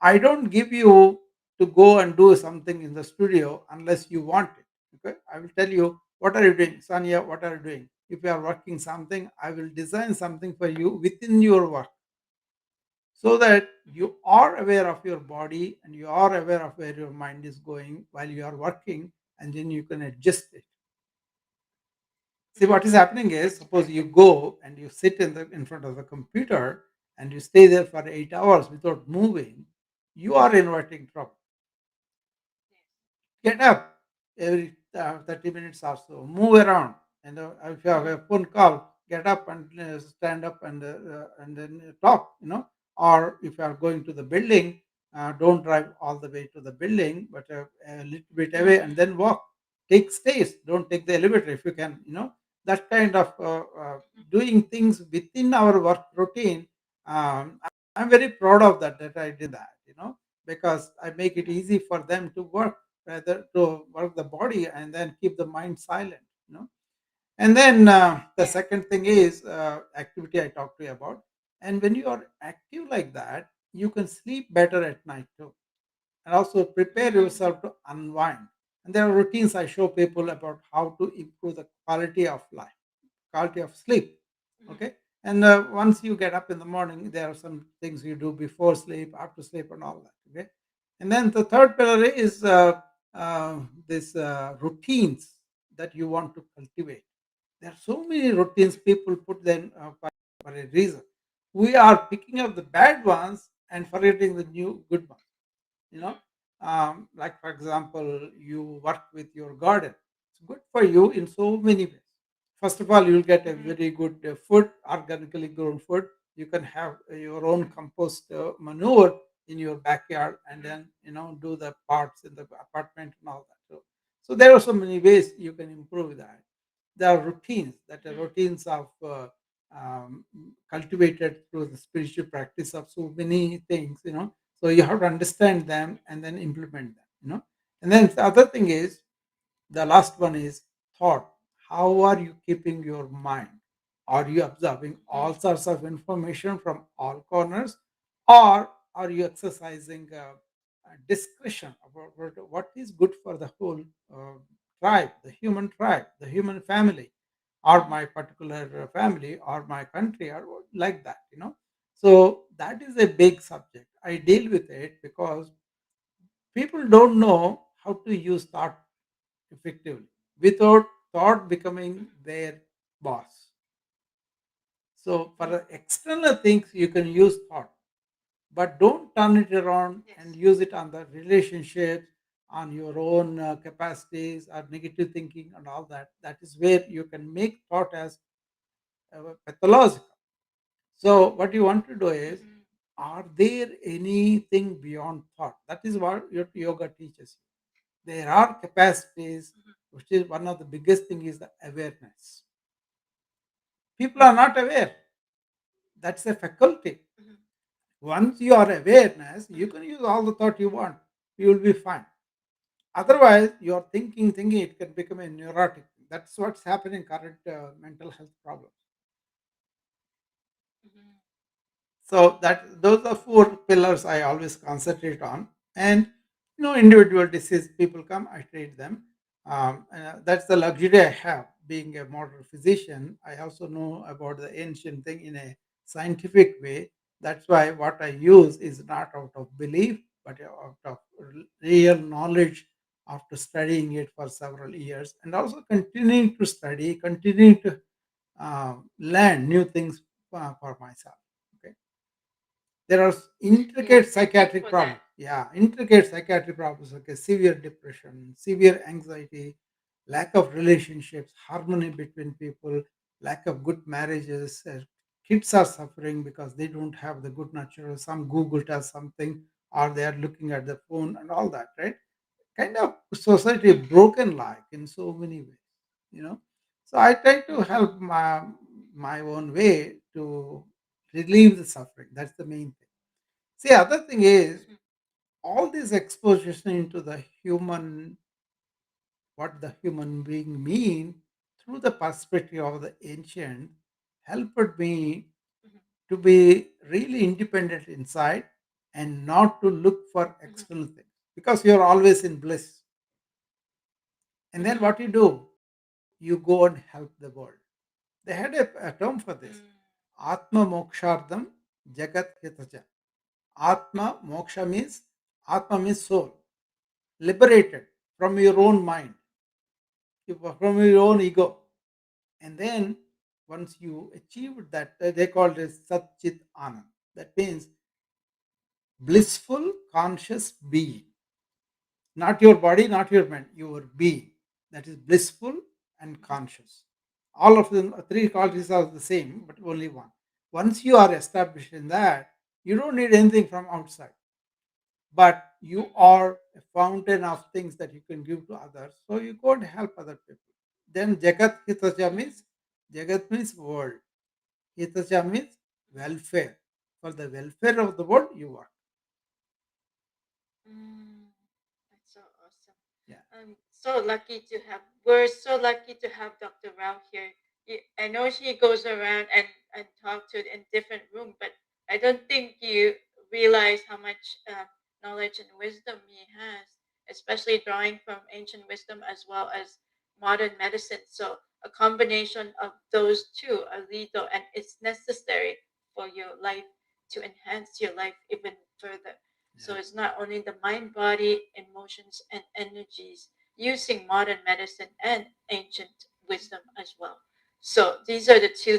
I don't give you to go and do something in the studio unless you want it. Okay, I will tell you, what are you doing, Sanya? What are you doing? If you are working something, I will design something for you within your work, so that Mhm. you are aware of your body and you are aware of where your mind is going while you are working, and then you can adjust it. See, Mhm. what is happening is, That's suppose right. you go and you sit in front of the computer and you stay there for 8 hours without moving, you are inviting trouble. Yes. Get up every 30 minutes or so, move around. And if you have Mhm. a phone call, get up and stand up and then talk. Or if you are going to the building, don't drive all the way to the building, but a little bit away Mhm. and then walk. Take stairs, don't take the elevator if you can. That kind of Mhm. doing things within our work routine. I'm very proud of that I did that, because I make it Mhm. easy for them to work, rather to work the body and then keep the mind silent. And then the Yes. second thing is activity I talked to you about. And when you are active like that, you can sleep better at night too, and also prepare Mhm. yourself to unwind. And there are routines I show people about how to improve the quality of life, quality of sleep. Mhm. Okay. And once you get up in the morning, there are some things you do before sleep, after sleep, and all that. Okay. And then the third pillar is this routines that you want to cultivate. There are so many routines people put them for a reason. We are picking up the bad ones and forgetting the new good ones you Mhm. know like for example, you work with your garden. It's good for you in so many ways. First of all, you'll get a Mhm. very good food, organically grown food. You can have your own compost manure in your backyard, and Mhm. then do the parts in the apartment and all that. So there are so many ways you can improve that. There are routines that are Mhm. routines of um, cultivated through the spiritual practice of so many things. So you have to understand them and then implement them. And then the other thing is, the last one is thought. How are you keeping your mind? Are you absorbing Mhm. all sorts of information from all corners, or are you exercising discretion about what is good for the whole uh, tribe, the human family, or Mhm. my particular family, or my country, or like that? So that is a big subject. I deal with it because people don't know how to use thought effectively without thought becoming Mhm. their boss. So for Mhm. the external things, you can use thought, but don't turn it around and Yes. use it on the relationships, on your own capacities or negative thinking and all that. That is where you can make thought as pathological. So what you want to do is, Mhm. are there anything beyond thought? That is what your yoga teaches you. There are capacities Mhm. which is one of the biggest thing is the awareness. People are not aware. That's a faculty. Mhm. Once you are awareness, you can use all the thought you want. You will be fine. Otherwise, you are thinking, it can become a neurotic. That's what's happening current mental health problems. Mhm. So that those are four pillars I always concentrate on. And individual disease people come, I treat them. That's the luxury I have. Being a modern physician, I also know about the ancient thing in a scientific way. That's why what I use is not out of belief, but out of real knowledge after studying it for several years, and also continuing to study, continuing to learn new things for myself. Okay. There are Yeah, intricate thank you psychiatric for that. problems. Yeah, intricate psychiatric problems. Okay, severe depression, severe anxiety, lack of relationships, harmony between people, lack of good marriages. Kids are suffering because they don't have the good nurture. Some Google tells something, or they are looking at the phone and all that. Right? Kind of society Mhm. broken like in so many ways. You know. So I try to Mhm. help my own way to relieve the suffering. That's the main thing. See, other thing is Mhm. all this exposition into the human, what the human being mean through the perspective of the ancient, helped me Mhm. to be really independent inside and not to look for Mhm. external things because you're always in bliss. And then Mhm. what you do, you go and help the world. They had a term for this. Mm. Atma mokshardam jagat hitacha. Atma means soul, liberated from your Mhm. own mind, from your own ego. And then once you achieve that, they call it Satchit Anand. That means blissful conscious being. Not your body, not your mind, your being. That is blissful and Mhm. conscious. All of them, three Mhm. qualities are the same, but only one. Once you are established in that, you don't need anything from outside, but you Mhm. are a fountain of things that you can give to others. So you go and help other people. Then Jagat Mhm. Jagat means world. Hitacha means welfare. For the welfare of the world, you work. Mm, that's so awesome. Yeah. We're so lucky to have Dr. Rao here. I know he goes around and talk to in different room, but I don't think you realize how much knowledge and wisdom he has, especially drawing from ancient wisdom as well as modern medicine. So a combination of those two are lethal, and it's necessary for your life to enhance your life even further. So Yeah. it's not only the mind, body, emotions, and energies using modern medicine and ancient wisdom as well. So these are the two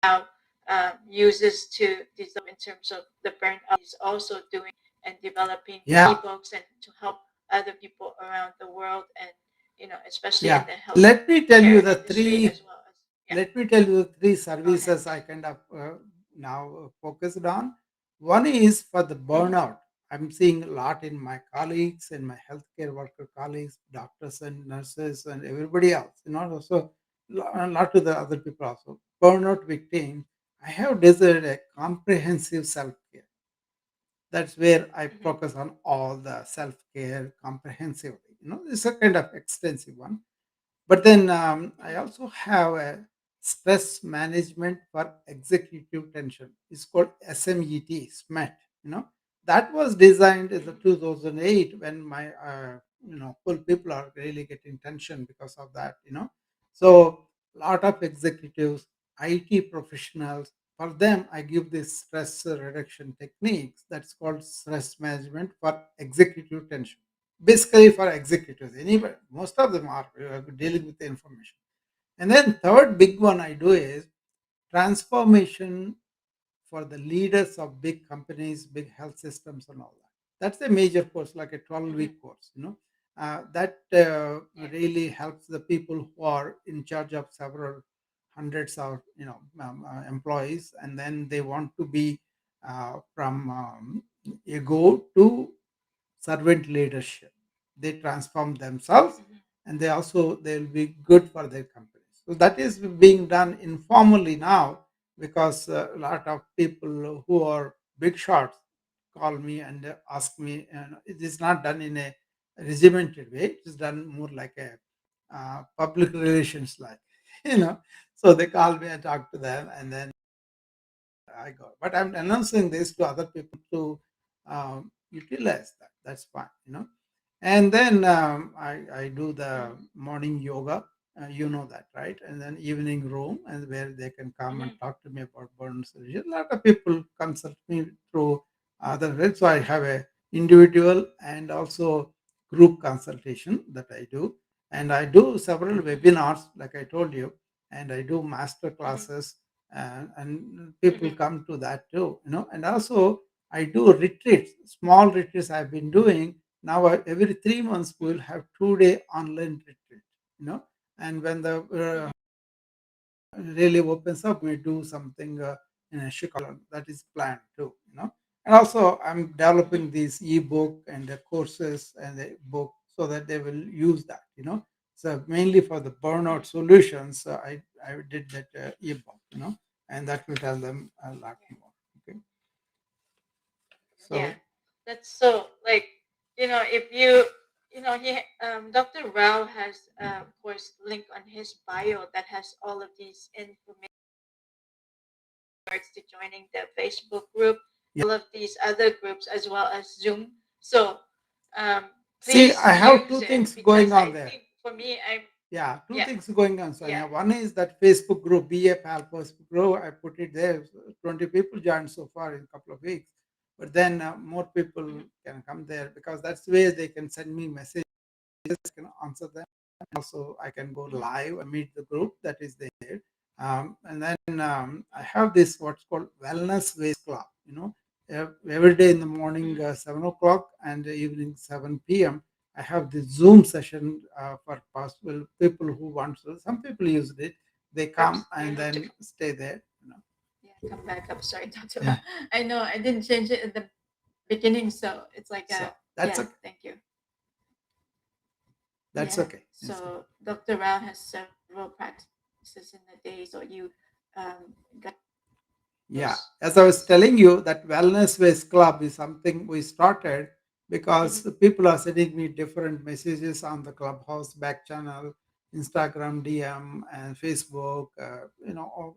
now uses to develop in terms of the burnout. He's also doing and developing Yeah. ebooks and to help other people around the world and especially in Yeah. the health Let me tell you care the industry three as well as yeah. Let me tell you the three Go ahead. services I kind of now focused on. One is for the Mm-hmm. burnout. I'm seeing a lot in my colleagues and my healthcare worker colleagues, doctors and nurses and everybody else. Also a lot to the other people also. Burnout victim. I have desired a comprehensive self care. That's where I Mm-hmm. focus on all the self care comprehensively. It's a kind of extensive one. But then I Mm-hmm. also have a stress management for executive tension. It's called SMET, SMET. You know, that was designed in the Mm-hmm. 2008 when my full people are really getting tension because of that. So a lot of executives, IT professionals, for them I give this stress reduction techniques. That's called stress management for executive tension, basically for executives. Anybody, most of them are dealing with the information. And then third big one I do is transformation for the leaders of big companies, big health systems, and all that. That's a major course, like a 12-week Mm-hmm. week course. That Yeah. really helps the people who are in charge of several hundreds of employees, and then they want to be from ego to servant leadership. they transform themselves, and they'll be good for their companies. So that is being done informally now, because a lot of people who are big shots call me and ask me, and it is not done in a regimented way. It is done more like a public relations, like, you know. So they call me, I talk to them, and then I got. But I'm announcing this to other people to utilize that. That's fine. And then I do the morning yoga. You know that, right? And then evening room, and where they can come and talk to me about burn solution. A lot of people consult me through other ways. So I have a individual and also group consultation that I do, and I do several webinars, like I told you, and I do master classes, and people come to that too. And also I do retreats, small retreats I've been doing now. Every 3 months we'll have 2-day online retreat. And when the really opens up, we do something in Chicago that is planned too. And also I'm developing these ebook and the courses and the book so that they will use that. So mainly for the burnout solutions, I did that ebook, and that will tell them a lot more. Okay. Yeah, So that's so like if you he Dr. Rao has of course link on his bio that has all of these information to joining the Facebook group, yeah. all of these other groups as well as Zoom. So um, See, please I have use two it things going because on I there. think for me I'm Yeah, two yeah things going on, yeah Sonia. One is that Facebook group, BFAL Facebook group. I put it there. 20 people joined so far in a couple of weeks. But then more people can come there, because that's where they can send me messages, can answer them. Also, I can go live and meet the group that is there. And then I have this what's called Wellness Ways Club. Every day in the morning, 7 o'clock, and evening 7 p.m. I have this Zoom session for possible people who want to. Some people use it. They come and then stay there. yeah come back up. Sorry, Dr. Yeah. I know I didn't change it at the beginning, so it's like So a that's yeah. okay. Thank you. That's Yeah. okay. That's okay. So Dr. Rao has several practices in a day, so you got Yeah, those as I was things. telling you, that Wellness Ways Club is something we started because Mhm. people are sending me different messages on the Clubhouse back channel, Instagram DM, and Facebook,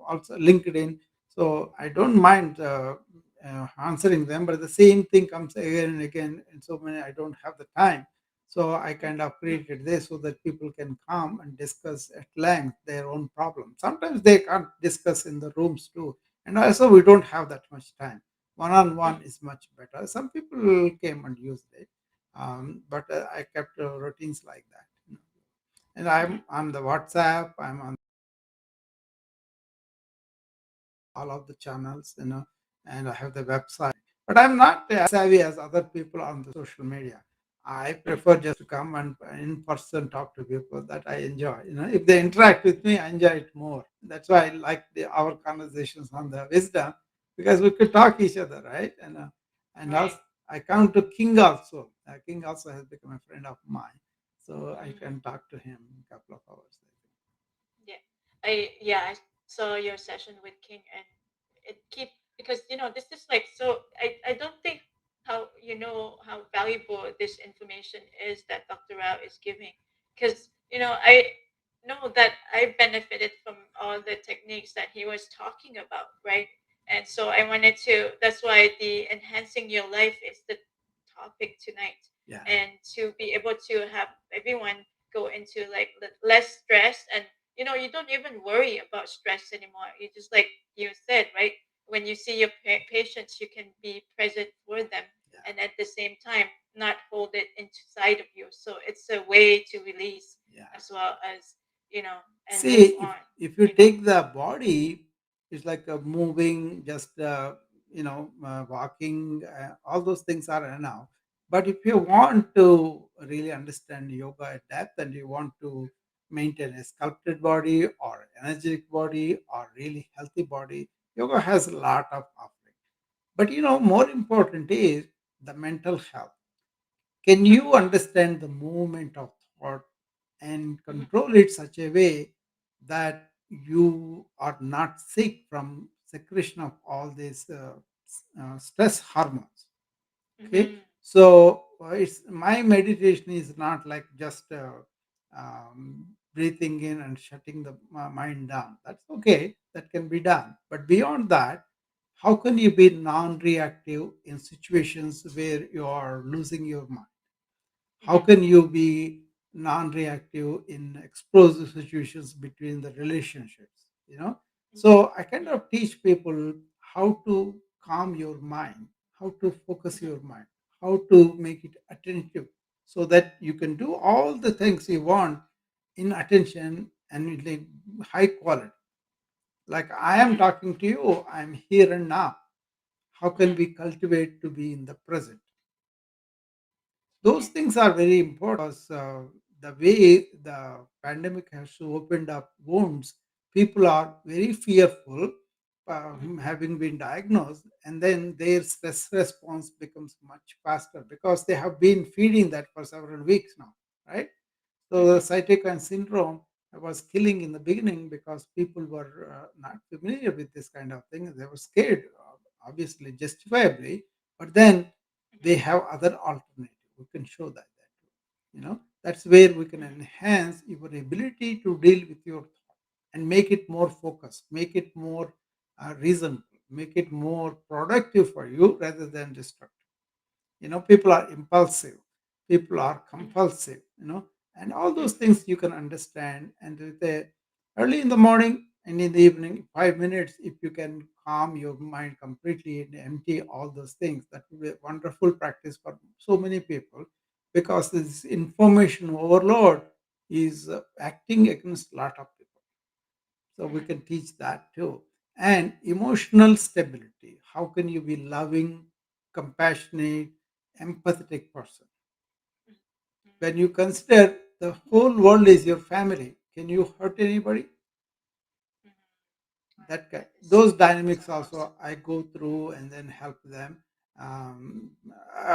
also LinkedIn. So I don't mind answering them, but the same thing comes again and again, and so many I don't have the time. So I kind of created this so that people can come and discuss at length their own problems. Sometimes they can't discuss in the rooms too, and also we don't have that much time. One-on-one is much better. Some people came and used it, but I kept routines like that. And I'm on the WhatsApp. I'm on all of the channels, and I have the website. But I'm not as savvy as other people on the social media. I prefer just to come and in person talk to people that I enjoy. If they interact with me, I enjoy it more. That's why I like our conversations on the wisdom, because we could talk each other, right? And also I come to King also. King also has become a friend of mine, so I can talk to him a couple of hours. Yeah, I saw your session with King, and it keep because this is like so. I don't think how how valuable this information is that Dr. Rao is giving, because I know that I benefited from all the techniques that he was talking about, right? And so I wanted to. That's why the enhancing your life is the topic tonight, Yeah. and to be able to have everyone go into like less stress, and you don't even worry about stress anymore. You just like you said, right? When you see your patients, you can be present for them, Yeah. and at the same time not hold it inside of you. So it's a way to release Yeah. as well as you know and See, move if on. if you take the body, it's like moving, just walking. All those things are enough. But if you want to really understand yoga at depth, and you want to maintain a sculpted body or energetic body or really healthy body, yoga has a lot of offering. But more important is the mental health. Can Mhm. you understand the movement of thought and Mhm. control it such a way that you are not sick from secretion of all these stress hormones? Okay, Mhm. so it's my meditation is not like just breathing in and shutting the mind down. That's okay, that can be done, but beyond that, how can you be non-reactive in situations where you are losing your mind? How Mhm. can you be non-reactive in explosive situations between the relationships, so I kind Mhm. of teach people how to calm your mind, how to focus Mhm. your mind, how to make it attentive, so that you can do all the things you want in attention and with like high quality. Like I am Mhm. talking to you, I'm here and now. How can Mhm. we cultivate to be in the present? Those Yes. things are very important because the way the pandemic has opened up wounds, people are very fearful, Mhm. having been diagnosed, and then their stress response becomes much faster because they have been feeding that for several weeks now, right? So the Mhm. cytokine syndrome was killing in the beginning because people were not familiar with this kind of thing. They were scared, obviously, justifiably, but then Mhm. they have other alternatives. We can show that. That's where we can Mhm. enhance your ability to deal with your thought and make it more focused, make it more reasonable, make it more productive for you rather than destructive. People are impulsive, people are Mhm. compulsive, and all those Mhm. things you can understand. And with early in the morning and in the evening, 5 minutes, if you can calm your mind completely and empty all those things, that will be a wonderful practice for so many people, because this information overload is acting against a lot of people. So we Mhm. can teach that too. And emotional stability. How can you be loving, compassionate, empathetic person? Mhm. When you consider the whole world is your family, can you hurt anybody? Mhm. Wow, That that is those so dynamics awesome. also I go through and then help them. um,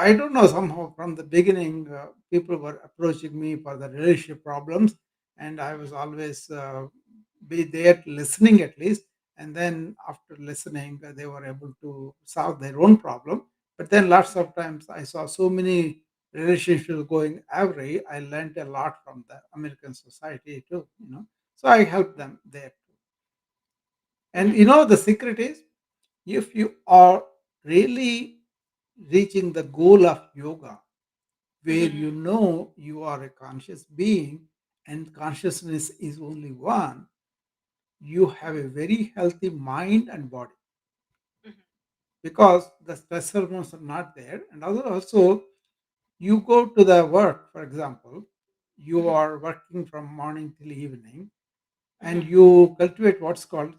I don't know, somehow from the beginning people were approaching me for the relationship problems, and I was Mhm. always be there listening at least. And then after listening, they were able to solve their own problem. But then lots Mhm. of times I saw so many relationships going awry. I learned a lot from the American society too, so I help them there. And Mhm. the secret is, if you are really reaching the goal of yoga, where Mhm. you know you are a conscious being and consciousness is only one, you have Mhm. a very healthy mind and body, Mhm. because the stress hormones are not there. And also, you go to the work, for example, you Mhm. are working from morning till evening, and Mhm. you cultivate what's called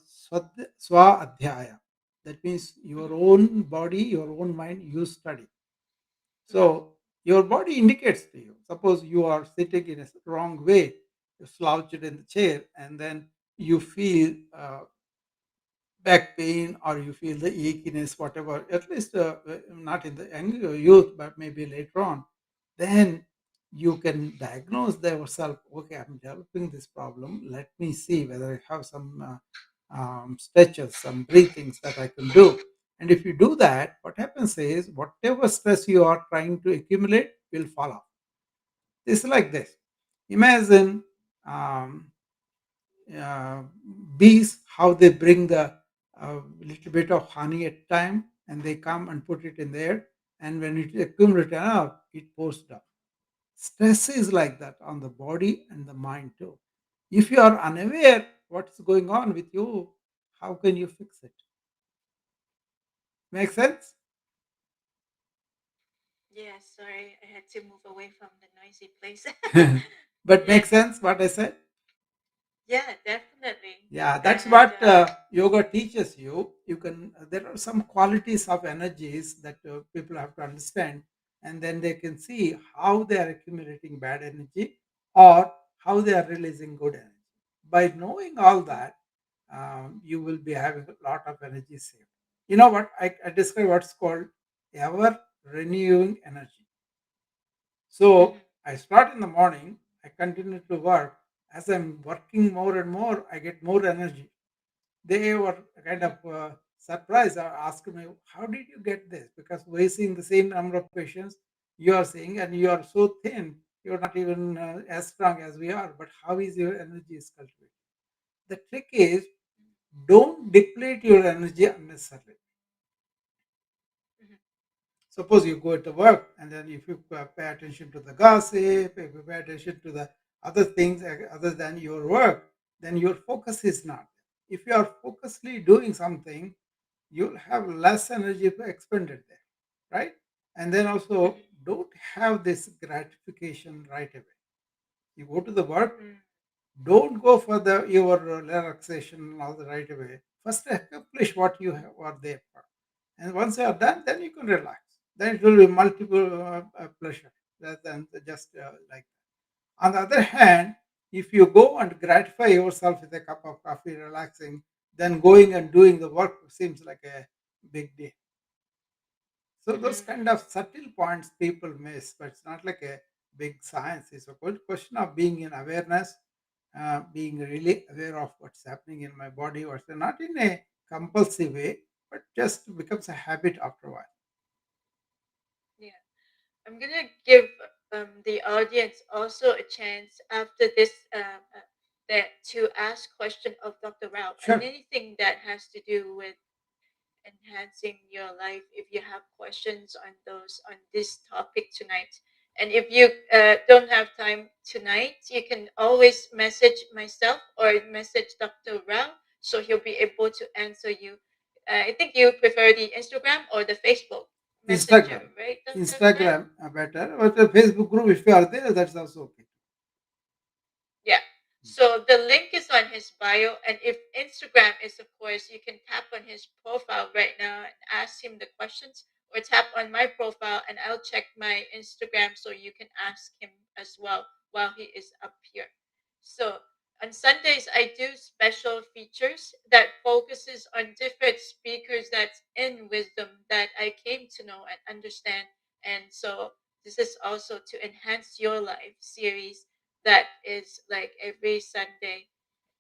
swa adhyaya. That means your Mhm. own body, your own mind, you study. Mhm. So your body indicates to you. Suppose you are sitting in a wrong way, you slouched in the chair, and then you feel back pain, or you feel the achiness, whatever, at least not in the young youth, but maybe later on, then you can diagnose yourself. Okay, I'm developing this problem. Let me see whether I have some stretches, some breathings that I can do. And if you do that, what happens is whatever stress you are trying to accumulate will fall off. It's like this. Imagine um, uh, bees, how they bring the little bit of honey at time, and they come and put it in there, and when it accumulates enough, it pours down. Stress is like that on the body and the mind too. If you are unaware what's going on with you, how can you fix it? Make sense? Yes, sorry, I had to move away from the noisy place. But make Yes, sense what I said? yeah, definitely. Yeah, that's And what yoga teaches you. You can. There are some qualities of energies that people have to understand, and then they can see how they are accumulating bad energy or how they are releasing good energy. By knowing all that, you will be having a lot of energy saved. You know what? I describe what's called ever renewing energy. So Mhm. I start in the morning, I continue to work. As I'm working more and more, I get more energy. They were kind Mhm. of surprised or asked me, how did you get this? Because we're seeing the same number of patients you are seeing, and you are so thin, you're not even as strong as we are. But how is your energy is cultivated? The trick is don't deplete your energy unnecessarily. Mhm. Suppose you go to work, and then if you pay attention to the gossip, if you pay attention to the other things other than your work, then your focus is not. If you are focusedly doing something, you'll have less energy expended there, right? And then also, Mhm. don't have this gratification right away. You go to the work, Mhm. don't go for the your relaxation and all the right away. First, accomplish what you are there for, and once you are done, then you can relax. Then it will be multiple pleasure rather than just like. On the other hand, if you go and gratify yourself with a cup of coffee, relaxing, then going and doing the work seems like a big deal. So those Mhm. kind of subtle points people miss, but it's not like a big science. It's a good question of being in awareness, being really aware of what's happening in my body, what's not in a compulsive way, but just becomes a habit after a while. Yeah. I'm gonna give the audience also a chance after this that to ask question of Dr. Rao and Sure. anything that has to do with enhancing your life. If you have questions on those on this topic tonight, and if you don't have time tonight, you can always message myself or message Dr. Rao, so he'll be able to answer you. I think you prefer the Instagram or the Facebook Messenger, Instagram. right, Dr. Rao? Instagram better, but the Facebook group, if you are there, that's also okay. Yeah. So the link is on his bio, and if Instagram is, of course, you can tap on his profile right now and ask him the questions, or tap on my profile and I'll check my Instagram so you can ask him as well while he is up here. So on Sundays I do special features that focuses on different speakers that's in wisdom that I came to know and understand. And so this is also to enhance your life series that is like every Sunday.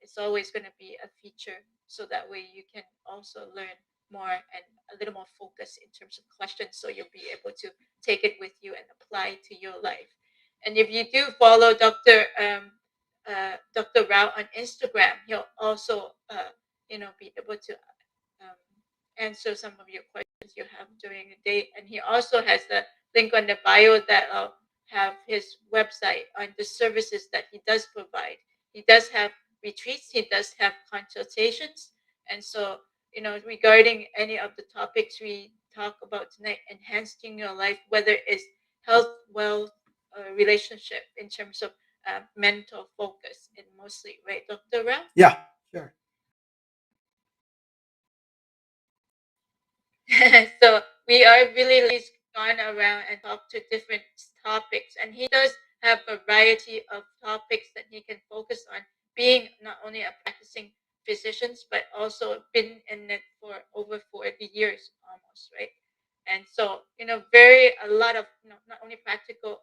It's always going to be a feature so that way you can also learn more and a little more focus in terms of questions so you'll be able to take it with you and apply to your life. And if you do follow Dr. Rao on Instagram, he'll also be able to um, answer some of your questions you have during the day. And he also has the link on the bio that have his website on the services that he does provide. He does have retreats, he does have consultations. And so, regarding any of the topics we talk about tonight, enhancing your life, whether it's health, wealth, relationship in terms of mental focus, and mostly, right, Dr. Ra? Yeah, sure. So we are really like he's gone around and talked to different topics, and he does have a variety of topics that he can focus on, being not only a practicing physician but also been in it for over 40 years almost, right? And so, very a lot of, not only practical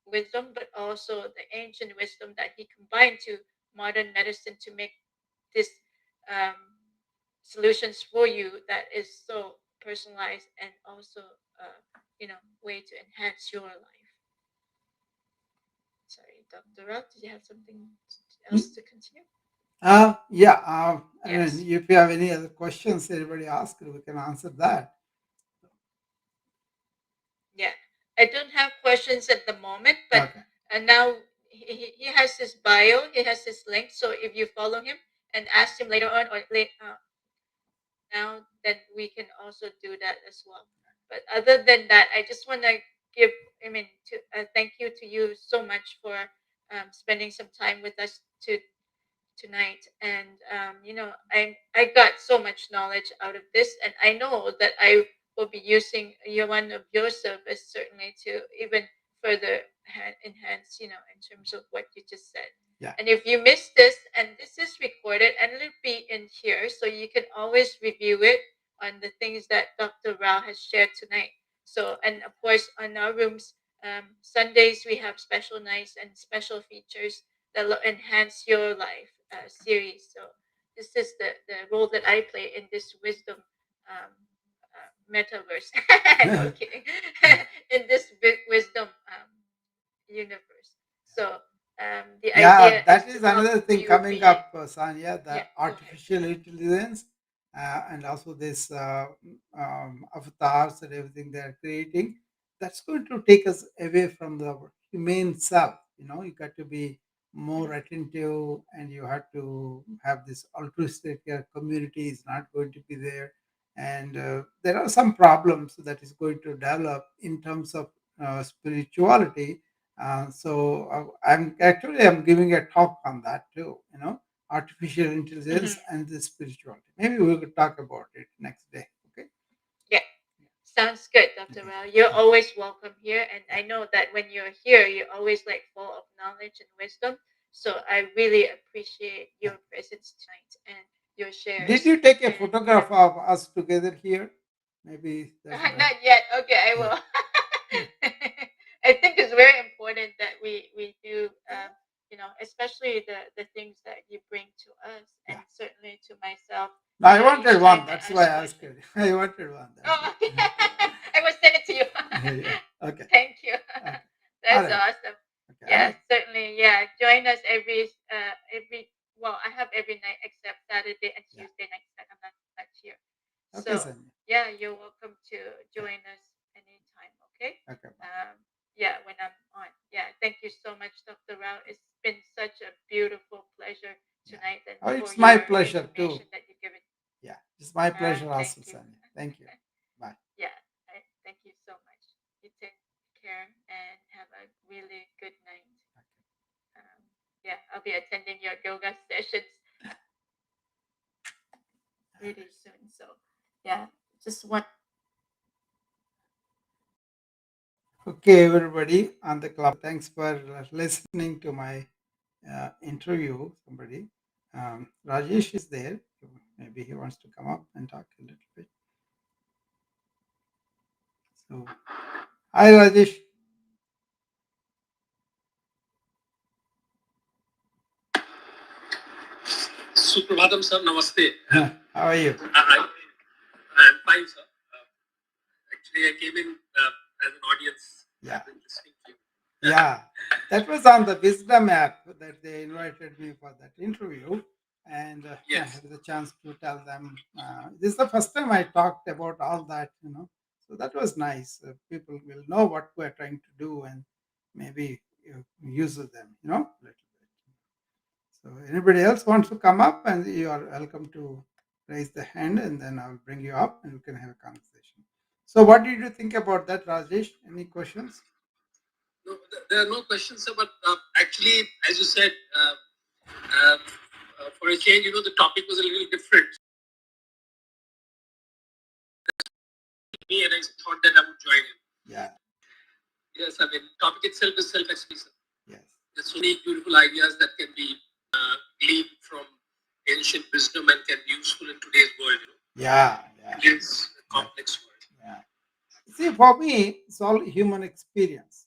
wisdom but also the ancient wisdom that he combined to modern medicine to make this um, solutions for you that is so personalized and also way to enhance your life. Sorry, Dr. Rock, did you have something else to continue? Yeah. I mean, Yes. if you have any other questions, anybody ask, we can answer that. Yeah. I don't have questions at the moment, but Okay. now he has his bio, he has his link. So if you follow him and ask him later on or late, now, then we can also do that as well. But other than that, I just want to give, to thank you to you so much for spending some time with us tonight. And I got so much knowledge out of this, and I know that I will be using one of your service certainly to even further enhance, in terms of what you just said. Yeah. And if you missed this, and this is recorded, and it'll be in here, so you can always review it on the things that Dr. Rao has shared tonight. So, and of course, on our rooms Sundays we have special nights and special features that enhance your life series. So this is the role that I play in this wisdom metaverse. No kidding. In this wisdom universe. So the Yeah, idea is that to is help another thing you coming be. up, Sanya, Yeah, the go ahead. artificial intelligence and also this avatars and everything they're creating. That's going to take us away from the humane self. You got to be more Mhm. attentive and you have to have this altruistic community is not going to be there. And there are some problems that is going to develop in terms of spirituality, I'm giving a talk on that too. Artificial Mhm. intelligence and the spirituality. Maybe we could talk about it next day. Okay. Yeah. Sounds good, Dr. Okay. Rao. You're Yeah. always welcome here. And Yeah. I know that when you're here, you're always like full of knowledge and wisdom. So I really appreciate Yeah. your presence tonight and your Did shares. you take a And yeah, photograph of us together here? Maybe that's better. not yet. Okay, I Yeah. will. Yeah. I think it's very important that we do, especially the things that you bring to us, and Yeah. certainly to myself. No, I Each wanted time one. I That's why ask I asked questions. it. I wanted one. That's Oh, why. I will send it to you. Yeah. Okay. Thank you. Okay. All That's right. awesome. Okay. All Yeah, right. certainly. Yeah, join us every. Well, I have every night except Saturday and Yeah. Tuesday nights that I'm not here. Okay, So Sanya. yeah, you're welcome to Okay. join us anytime. Okay. Okay. Bye. Yeah, when I'm on. Yeah, thank you so much, Dr. Rao. It's been such a beautiful pleasure Yeah. tonight and Oh, for it's my your pleasure too. information that you given. Yeah. It's my pleasure Thank also, you. Sanya. Thank you. Bye. Yeah, thank you so much. You take care and have a really good night. Um, yeah, I'll be attending your yoga sessions really soon. So, yeah, just one. Okay, everybody on the club. Thanks for listening to my interview. Somebody, Rajesh is there. Maybe he wants to come up and talk a little bit. So, hi, Rajesh. Suprabhatam sir, namaste. How are you? I'm fine, sir. Actually, I came in as an audience. Yeah. I've been listening to you. Yeah, that was on the Wisdom app that they invited me for that interview, and I Yes. had the chance to tell them. This is the first time I talked about all that, So that was nice. People will know what we're trying to do and maybe use them, little bit. So anybody else wants to come up, and you are welcome to raise the hand, and then I'll bring you up, and we can have a conversation. So, what did you think about that, Rajesh? Any questions? No, there are no questions, sir. But actually, as you said, for a change, the topic was a little different. Me, and I thought that I would join in. Yeah. Yes, I mean, topic itself is self-expression. Yes. There's so many beautiful ideas that can be gleaned from ancient wisdom and can be useful in today's world. Yeah. Yeah. Today's complex world. Yeah. See, for me, it's all human experience.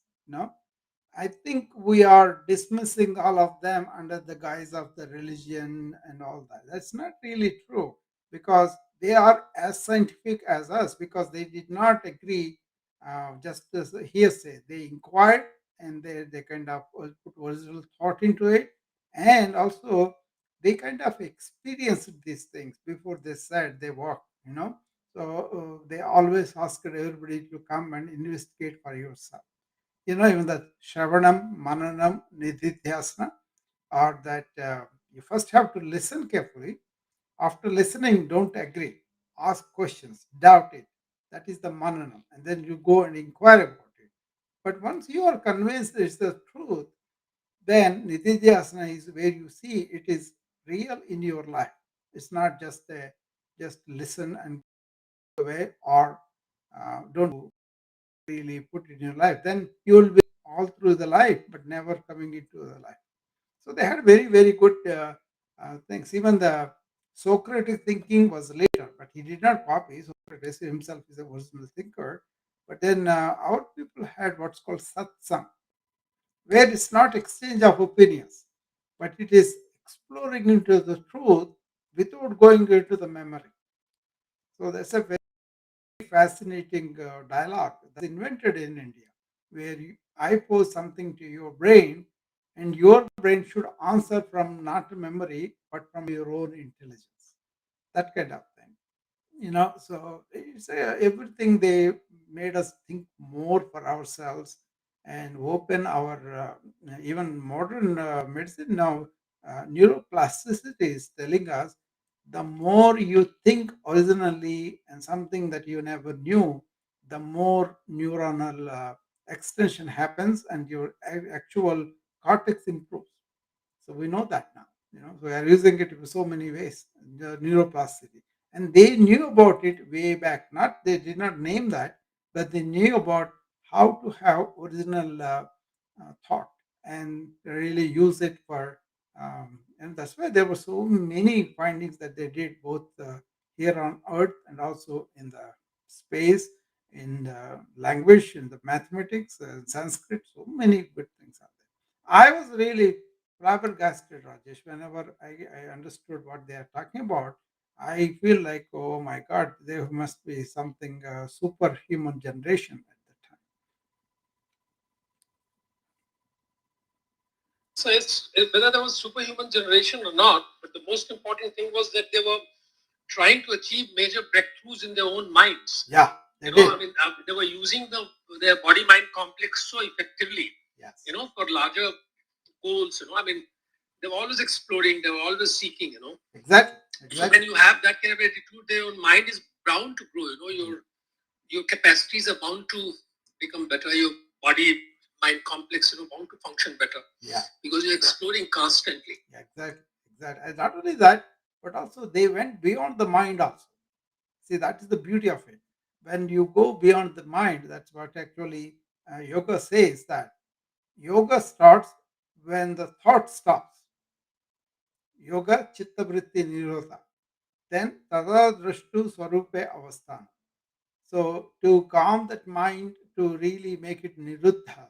I think we are dismissing all of them under the guise of the religion and all that. That's not really true because they are as scientific as us because they did not agree just as a hearsay. They inquired and they kind of put original thought into it. And also, they kind of experienced these things before they said they walked. So they always asked everybody to come and investigate for yourself. Even that Shravanam, Mananam, Nididhyasana, or that you first have to listen carefully. After listening, don't agree. Ask questions, doubt it. That is the Mananam. And then you go and inquire about it. But once you are convinced it's the truth, then Nididhyasana is where you see it is real in your life. It's not just listen and go away or don't really put in your life, then you will be all through the life, but never coming into the life. So they had very, very good things. Even the Socrates thinking was later, but he did not copy. Socrates himself is a original thinker, But then our people had what's called satsang, where it's not exchange of opinions, but it is exploring into the truth without going into the memory. So that's a very fascinating dialogue that's invented in India, where I pose something to your brain, and your brain should answer from not memory, but from your own intelligence. That kind of thing. So it's everything they made us think more for ourselves and open our even modern medicine now, neuroplasticity is telling us the more you think originally and something that you never knew, the more neuronal extension happens and your actual cortex improves. So we know that now. So we are using it in so many ways, the neuroplasticity. And they knew about it way back. Not they did not name that, but they knew about how to have original thought and really use it for. And that's why there were so many findings that they did both here on Earth and also in the space, in the language, in the mathematics, Sanskrit. So many good things are there. I was really flabbergasted, Rajesh. Whenever I understood what they are talking about, I feel like, oh my God, there must be something superhuman generation at the time. So it's whether there was superhuman generation or not, but the most important thing was that they were trying to achieve major breakthroughs in their own minds. Yeah, they did. I mean, they were using their body-mind complex so effectively. Yes. For larger goals. I mean, they were always exploring. They were always seeking. Exactly. So when you have that kind of attitude, your mind is bound to grow. Your capacities are bound to become better. Your body mind complex, bound to function better. Yeah. Because you're exploring constantly. Yeah, exactly. Exactly. And not only that, but also they went beyond the mind also. See, that is the beauty of it. When you go beyond the mind, that's what actually yoga says, that yoga starts when the thought stops. Yoga chitta vritti nirodha. Then tada drashtu swarupe avasthan. So to calm that mind, to really make it niruddha,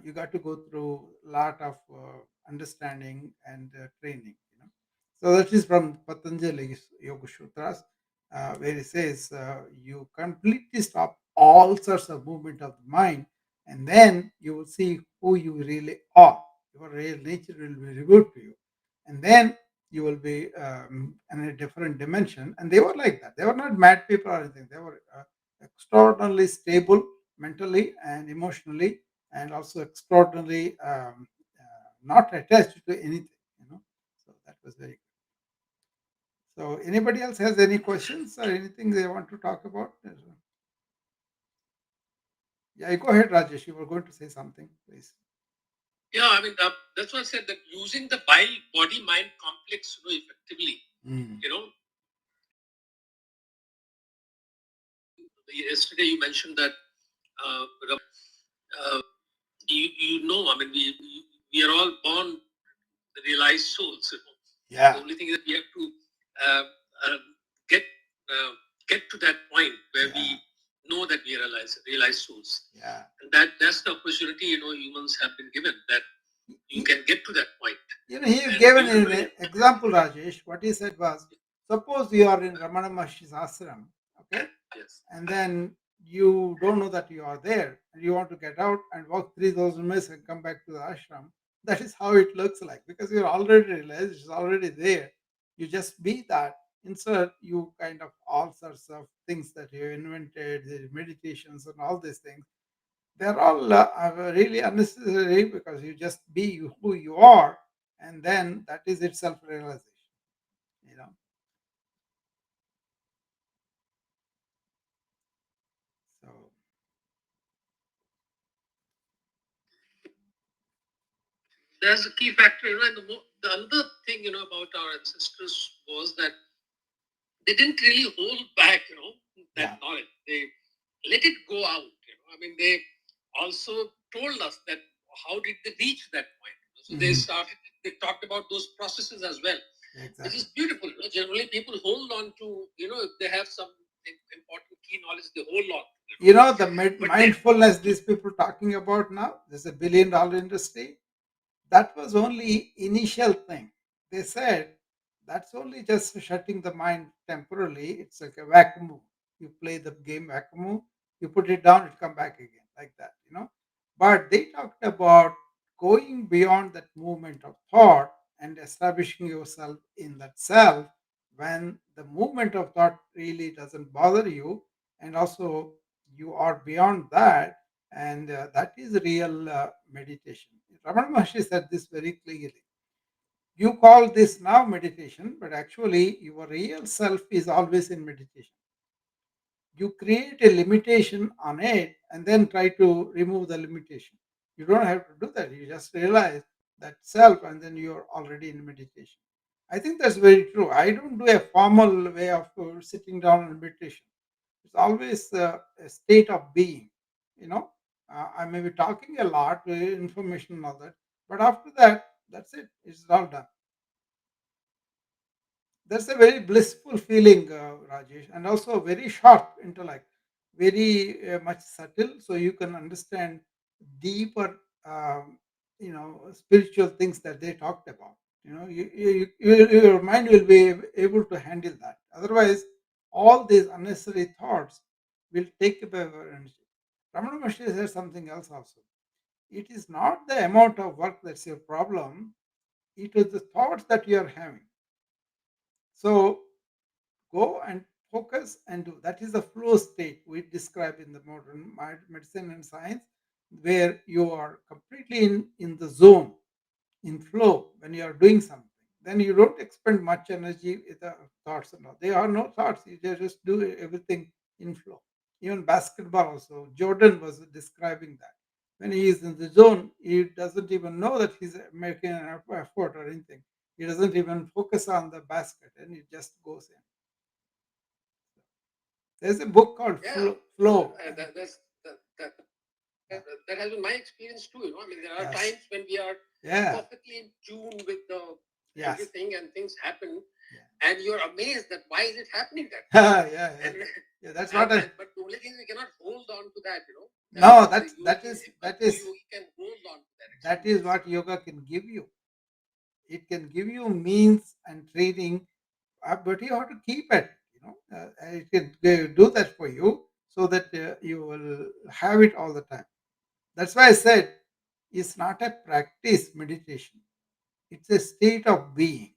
you got to go through a lot of understanding and training. So that is from Patanjali's Yoga Sutras, where he says you completely stop all sorts of movement of the mind, and then you will see who you really are. Your real nature will be revealed to you, and then you will be in a different dimension. And they were like that. They were not mad people or anything. They were extraordinarily stable mentally and emotionally, and also extraordinarily not attached to anything. So that was very good. So anybody else has any questions or anything they want to talk about? Yeah, go ahead, Rajesh. You were going to say something, please. Yeah, I mean, that's why I said that using the body-mind complex effectively. Yesterday you mentioned that I mean, we are all born realized souls. Yeah. The only thing is that we have to uh, uh, get get to that point where we know that we are realized souls. Yeah. And that's the opportunity humans have been given, that you can get to that point. He gave an example, Rajesh. What he said was, suppose you are in Ramana Maharshi's ashram, okay? Yes. And then you don't know that you are there, and you want to get out and walk 3,000 miles and come back to the ashram. That is how it looks like, because you're already realized, it's already there. You just be that. Instead, you kind of all sorts of things that you invented, the meditations and all these things, they're all are really unnecessary, because you just be who you are, and then that is itself realization. So That's a key factor, and the other thing, about our ancestors was that they didn't really hold back, that knowledge. They let it go out. I mean, they also told us that how did they reach that point. So they talked about those processes as well. Exactly. Which is beautiful. Generally, people hold on to, if they have some important key knowledge, they hold on. You know, the But then, mindfulness these people talking about now, there's a $1 billion industry. That was only initial thing. They said that's only just shutting the mind temporarily. It's like a vacuum. You play the game vacuum, you put it down, it come back again like that, you know. But they talked about going beyond that movement of thought and establishing yourself in that self when the movement of thought really doesn't bother you, and also you are beyond that, and that is real meditation. Ramana Maharshi said this very clearly. You call this now meditation, but actually your real self is always in meditation. You create a limitation on it and then try to remove the limitation. You don't have to do that. You just realize that self and then you're already in meditation. I think that's very true. I don't do a formal way of sitting down in meditation. It's always a state of being. You know, I may be talking a lot, information and all that, but after that, that's it. It's all done. That's a very blissful feeling, Rajesh, and also very sharp intellect, very much subtle, so you can understand deeper, spiritual things that they talked about. You know, your mind will be able to handle that. Otherwise, all these unnecessary thoughts will take up our energy. Ramana Maharshi said something else also. It is not the amount of work that's your problem; it is the thoughts that you are having. So go and focus and do. That is the flow state we describe in the modern medicine and science, where you are completely in the zone, in flow when you are doing something. Then you don't expend much energy with the thoughts and all. There are no thoughts. You just do everything in flow. Even basketball also. Jordan was describing that. When he is in the zone, he doesn't even know that he's making an effort or anything. He doesn't even focus on the basket and he just goes in. There's a book called yeah, Flow. Yeah. that has been my experience too. I mean, there are Yes. times when we are Yeah. perfectly in tune with the Yes. everything, and things happen, Yeah. and you're amazed that why is it happening that Yeah, yeah. and, Yeah, that's what I. but the only thing we cannot hold on to that, No, the that yogi, is a that true is yogi can hold on to that that is experience. what yoga can give you. It can give you means and training, but you have to keep it. You know, it can do that for you so that you will have it all the time. That's why I said it's not a practice meditation. It's a state of being.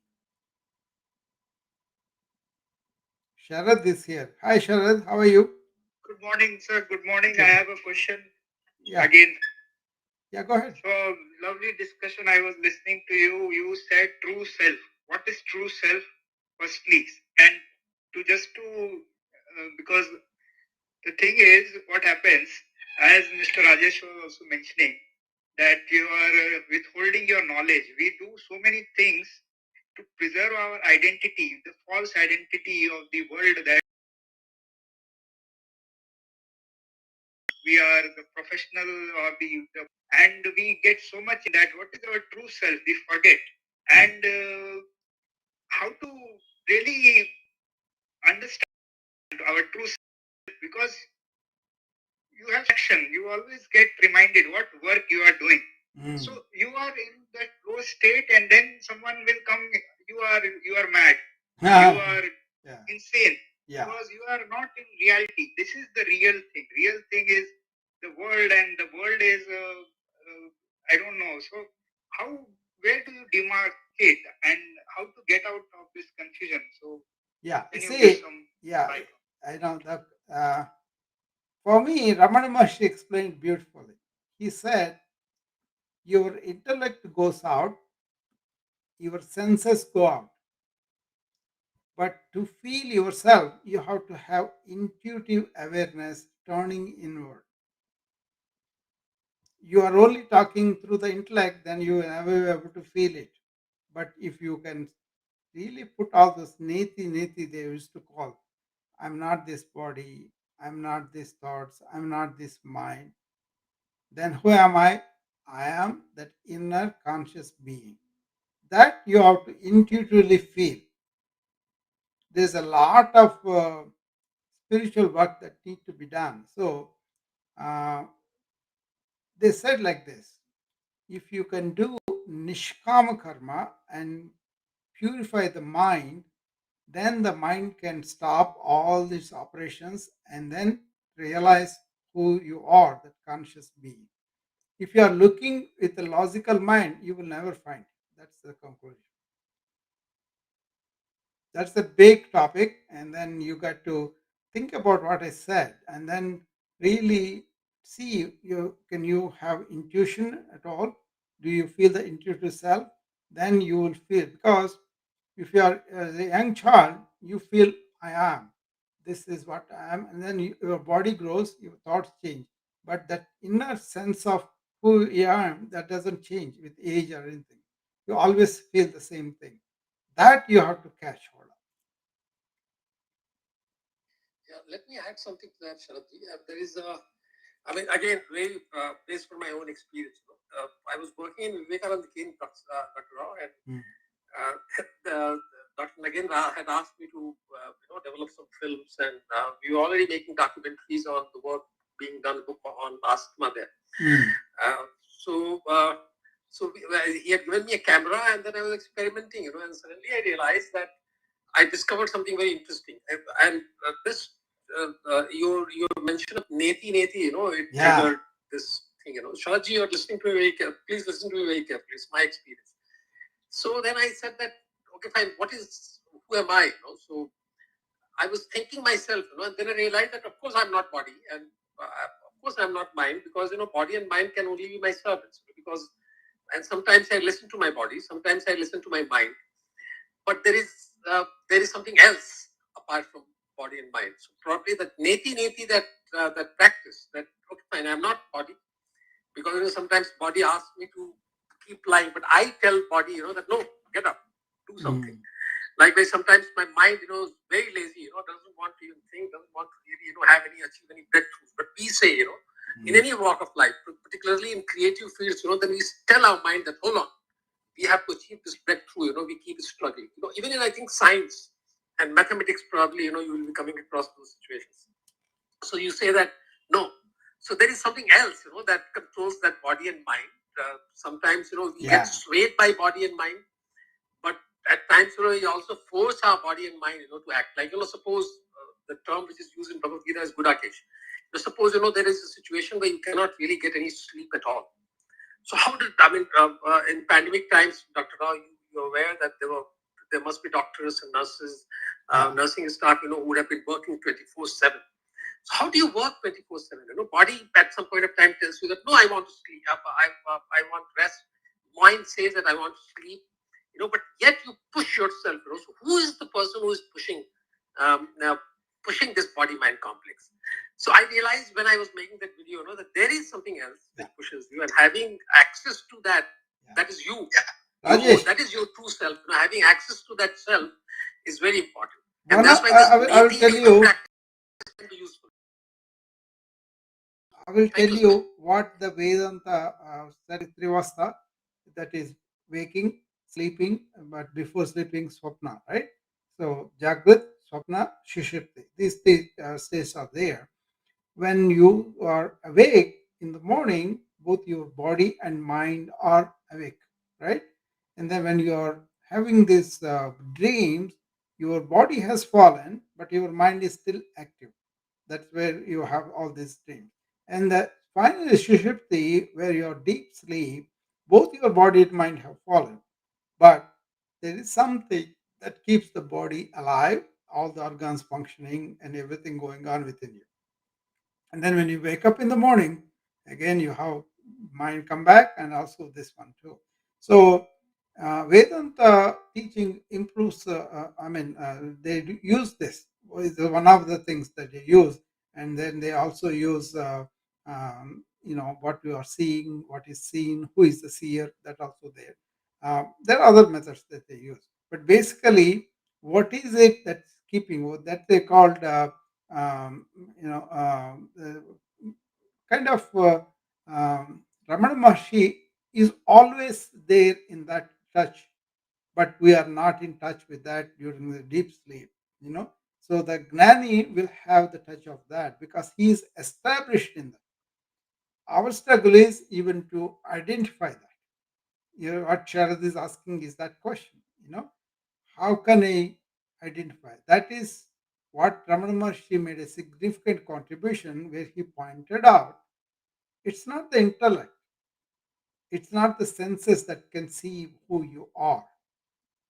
Sharad is here. Hi, Sharad. How are you? Good morning, sir. Good morning. Good. I have a question Yeah. again. Yeah, go ahead. So, lovely discussion. I was listening to you. You said true self. What is true self, firstly? And to just to, because the thing is, what happens, as Mr. Rajesh was also mentioning, that you are withholding your knowledge. We do so many things to preserve our identity, the false identity of the world, that we are the professional or the and we get so much in that what is our true self we forget, and how to really understand our true self, because you have action, you always get reminded what work you are doing. So you are in that low state and then someone will come, you are mad, you are Yeah. insane, Yeah. because you are not in reality. This is the real thing. Real thing is the world, and the world is I don't know. So how, where do you demarcate and how to get out of this confusion? So Yeah. can you give See, some yeah, light? I know that. For me, Ramana Maharshi explained beautifully. He said, your intellect goes out, your senses go out. But to feel yourself, you have to have intuitive awareness turning inward. You are only talking through the intellect, then you will never be able to feel it. But if you can really put all those neti they used to call, I'm not this body, I'm not these thoughts, I'm not this mind, then who am I? I am that inner conscious being. That you have to intuitively feel. There's a lot of spiritual work that need to be done. So uh, they said like this: if you can do nishkama karma and purify the mind, then the mind can stop all these operations and then realize who you are, that conscious being. If you are looking with a logical mind, you will never find. That's the conclusion. That's a big topic, and then you got to think about what I said, and then really see, you can you have intuition at all? Do you feel the intuitive self? Then you will feel, because if you are as a young child, you feel I am. This is what I am, and then your body grows, your thoughts change, but that inner sense of who I am, that doesn't change with age or anything. You always feel the same thing. That you have to catch hold of. Yeah, let me add something to that, Sharadji. There is a, I mean, again, very based on my own experience. I was working in Vivekananda Kane, Dr. Rao, and Mm. Dr. Nagin had asked me to, develop some films, and we were already making documentaries on the work being done on asthma there. Mm. Uh, so, uh, he had given me a camera, and then I was experimenting, and suddenly I realized that I discovered something very interesting. And this, your mention of neti neti, it triggered this thing. Sharaji, you're listening to me very carefully. Please listen to me very carefully. It's my experience. So then I said that, okay, fine. Who am I? So I was thinking myself, and then I realized that of course I'm not body, and of course I'm not mind, because body and mind can only be my servants. And sometimes I listen to my body, sometimes I listen to my mind, but there is something else apart from body and mind. So probably that neti that practice, that okay fine, I'm not body, because sometimes body asks me to keep lying, but I tell body that no, get up, do something. Likewise, sometimes my mind is very lazy, doesn't want to even think, doesn't want to really have achieve any breakthroughs. But we say, in any walk of life, particularly in creative fields, then we tell our mind that hold on, we have to achieve this breakthrough, we keep struggling. Even in, I think, science and mathematics, probably, you will be coming across those situations. So you say that, no. So there is something else, that controls that body and mind. Sometimes, we get swayed by body and mind, but at times, we also force our body and mind, to act. Like, suppose the term which is used in Bhagavad Gita is Gudakesh. Suppose, there is a situation where you cannot really get any sleep at all. So how did, in pandemic times, Dr. Rao, you're aware that there must be doctors and nurses, nursing staff, who would have been working 24/7. So how do you work 24/7? Body at some point of time tells you that, no, I want to sleep, I want rest. Mind says that I want to sleep, but yet you push yourself. So who is the person who is now pushing this body-mind complex? So I realized when I was making that video, that there is something else that pushes you, and having access to that, that is you. That is your true self. Having access to that self is very important. And that's why I will tell you. Can be useful. I will tell you what the Vedanta said is Trivasta, that is waking, sleeping, but before sleeping, Swapna, right? So, Jagrat, Swapna, Shishipti. These three states are there. When you are awake in the morning, both your body and mind are awake, right? And then when you are having these dreams, your body has fallen, but your mind is still active. That's where you have all these dreams. And the final Shushupti, where you're deep sleep, both your body and mind have fallen. But there is something that keeps the body alive, all the organs functioning, and everything going on within you. And then when you wake up in the morning, again you have mind come back, and also this one too. So Vedanta teaching improves. They use this. Is one of the things that they use, and then they also use. What you are seeing, what is seen, who is the seer. That also there. There are other methods that they use, but basically, what is it that's keeping? What that they called. Um, kind of Ramana Maharshi is always there in that touch, but we are not in touch with that during the deep sleep. So the Gnani will have the touch of that because he is established in that. Our struggle is even to identify that. What Sharad is asking is that question. How can I identify? That is what Ramana Maharshi made a significant contribution where he pointed out it's not the intellect, it's not the senses that can see who you are,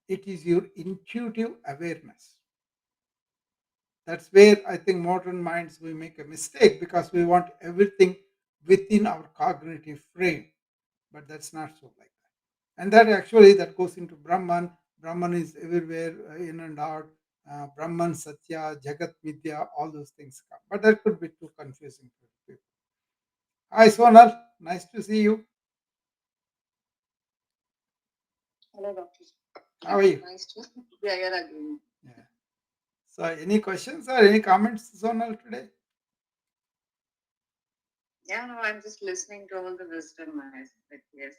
it is your intuitive awareness. That's where I think modern minds we make a mistake because we want everything within our cognitive frame, but that's not so like that. And that actually that goes into Brahman. Brahman is everywhere, in and out. Brahman, Satya, Jagat, Vidya, all those things come. But that could be too confusing for people. Hi, Sonal. Nice to see you. Hello, Doctor. How are you? Nice to be here again. Yeah. So, any questions or any comments, Sonal, today? Yeah, no, I'm just listening to all the wisdom. I said yes.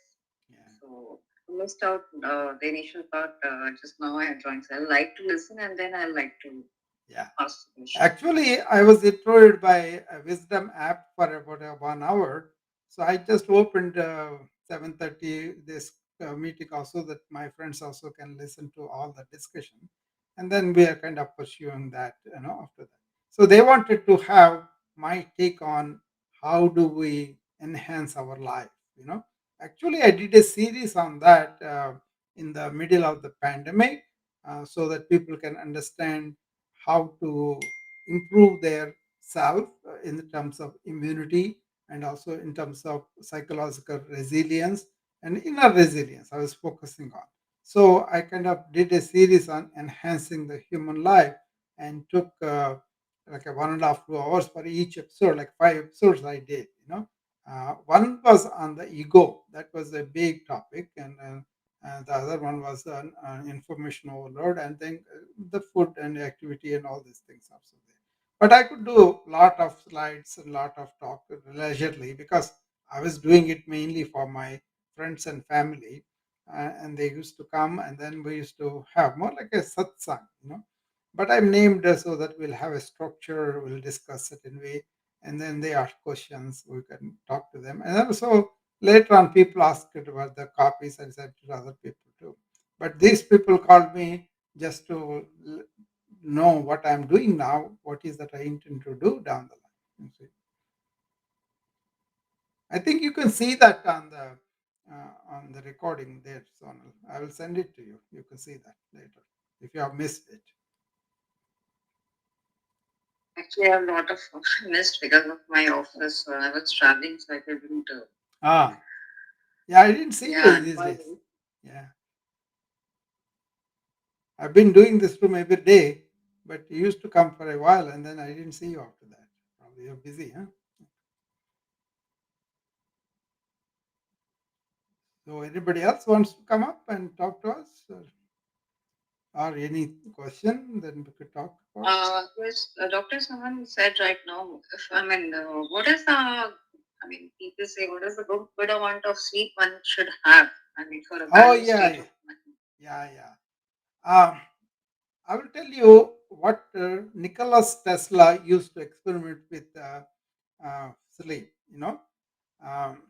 Yeah. So I missed out the initial part. Just now I have joined. So I like to listen and then I like to Yeah. ask the question. Actually, I was introduced by a wisdom app for about 1 hour. So I just opened 7:30 this meeting also that my friends also can listen to all the discussion, and then we are kind of pursuing that, after that. So they wanted to have my take on how do we enhance our life. Actually, I did a series on that in the middle of the pandemic, so that people can understand how to improve their self in terms of immunity and also in terms of psychological resilience and inner resilience I was focusing on. So I kind of did a series on enhancing the human life and took like a 1.5 2 hours for each episode, like 5 episodes I did. One was on the ego, that was a big topic, and the other one was on information overload, and then the food and activity and all these things also there. But I could do a lot of slides and lot of talk leisurely because I was doing it mainly for my friends and family, and they used to come, and then we used to have more like a satsang. But I'm named so that we'll have a structure, we'll discuss it in way, and then they ask questions, we can talk to them, and also later on people asked about the copies and said to other people too. But these people called me just to know what I'm doing now, what is that I intend to do down the line. I think you can see that on the recording there, Sonal. I will send it to you. You can see that later if you have missed it. Actually, I have a lot of missed because of my office. I was traveling, so I couldn't. Yeah, I didn't see you these days. Yeah, I've been doing this room every day, but you used to come for a while, and then I didn't see you after that. Probably you're busy, huh? So anybody else wants to come up and talk to us, or any question, then we could talk about. Yes, Doctor, someone said right now, if I mean, what is the, I mean, people say, what is the good amount of sleep one should have? I mean, for a balanced state of mind. Yeah. I will tell you what Nicholas Tesla used to experiment with sleep. Um,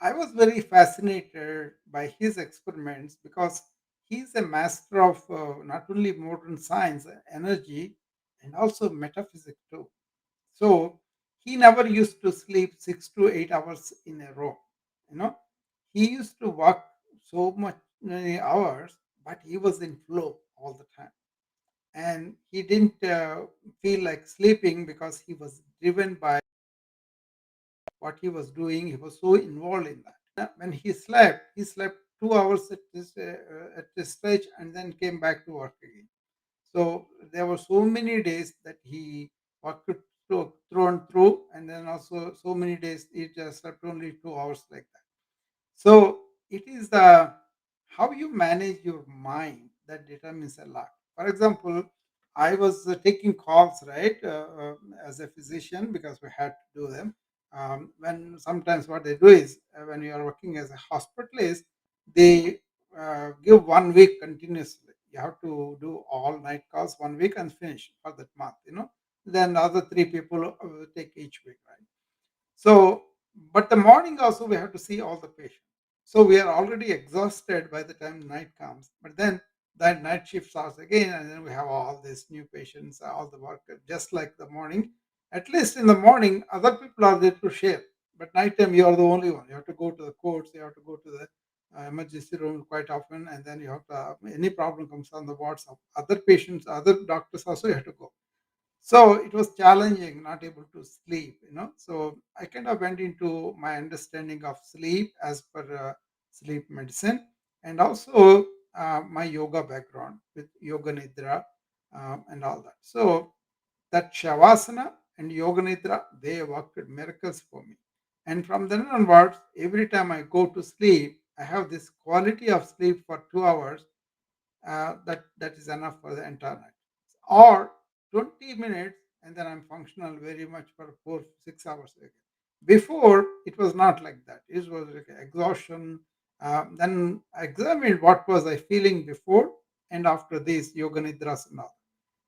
I was very fascinated by his experiments because he's a master of not only modern science, energy, and also metaphysics too. So he never used to sleep 6 to 8 hours in a row. You know, he used to work so much many hours, but he was in flow all the time, and he didn't feel like sleeping because he was driven by what he was doing. He was so involved in that. When he slept 2 hours at this stretch and then came back to work again. So there were so many days that he worked through and through, and then also so many days he just slept only 2 hours like that. So it is the how you manage your mind that determines a lot. For example, I was taking calls, right, as a physician because we had to do them. When sometimes what they do is when you are working as a hospitalist, they give 1 week continuously. You have to do all night calls 1 week and finish for that month. Then the other three people will take each week, right? So, but the morning also we have to see all the patients. So we are already exhausted by the time night comes. But then that night shift starts again, and then we have all these new patients, all the work, just like the morning. At least in the morning, other people are there to share. But nighttime, you are the only one. You have to go to the courts, you have to go to the emergency room quite often, and then you have to, any problem comes on the wards of other patients, other doctors also, you have to go. So it was challenging, not able to sleep. So I kind of went into my understanding of sleep as per sleep medicine, and also my yoga background with yoga nidra and all that. So that shavasana and yoga nidra, they worked miracles for me. And from then onwards, every time I go to sleep, I have this quality of sleep for 2 hours. That is enough for the entire night. Or 20 minutes, and then I'm functional very much for 4 6 hours again. Before it was not like that. It was like exhaustion. Then I examined what was I feeling before and after this yoga nidras and all.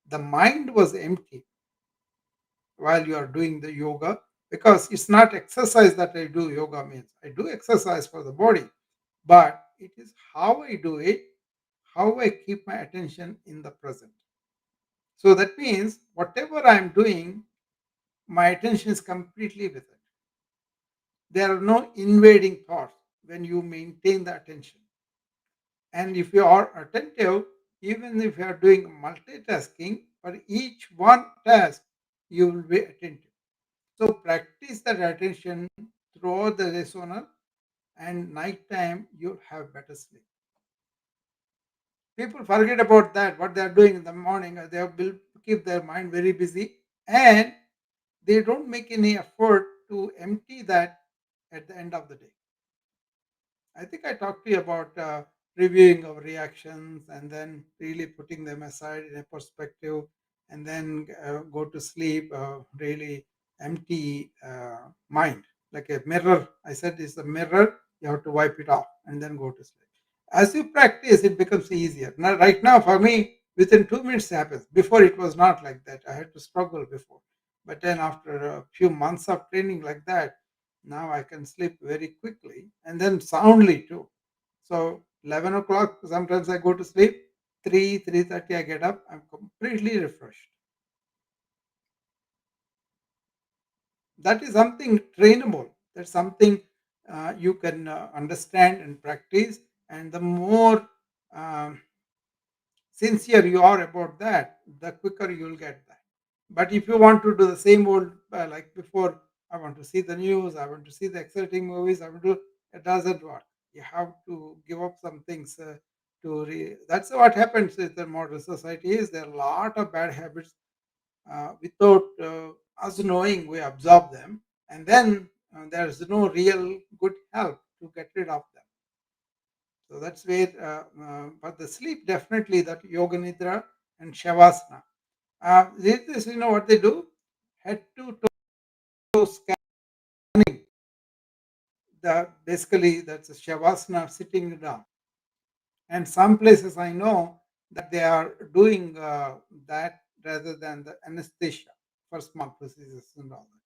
The mind was empty while you are doing the yoga, because it's not exercise that I do. Yoga means I do exercise for the body, but it is how I do it, how I keep my attention in the present. So that means whatever I'm doing, my attention is completely with it. There are no invading thoughts when you maintain the attention. And if you are attentive, even if you are doing multitasking, for each one task, you will be attentive. So practice that attention throughout the day, Sonal, and nighttime you'll have better sleep. People forget about that, what they are doing in the morning. They will keep their mind very busy, and they don't make any effort to empty that at the end of the day. I think I talked to you about reviewing our reactions and then really putting them aside in a perspective, and then go to sleep, really empty mind. Like a mirror, I said, is a mirror, you have to wipe it off and then go to sleep. As you practice, it becomes easier. Now, right now, for me, within 2 minutes happens. Before, it was not like that. I had to struggle before. But then, after a few months of training like that, now I can sleep very quickly and then soundly too. So 11 o'clock, sometimes I go to sleep. 3:30, I get up. I'm completely refreshed. That is something trainable. That's something you can understand and practice. And the more um, sincere you are about that, the quicker you'll get that. But if you want to do the same old like before, I want to see the news, I want to see the exciting movies, I want to, it doesn't work. You have to give up some things that's what happens with the modern society. Is there are a lot of bad habits without us knowing, we absorb them, and then there's no real good help to get rid of them. So that's where, but the sleep definitely, that yoga nidra and shavasana. This, what they do? Head to toe scanning. The basically that's a shavasana, sitting down. And some places I know that they are doing that rather than the anesthesia for small procedures and all that.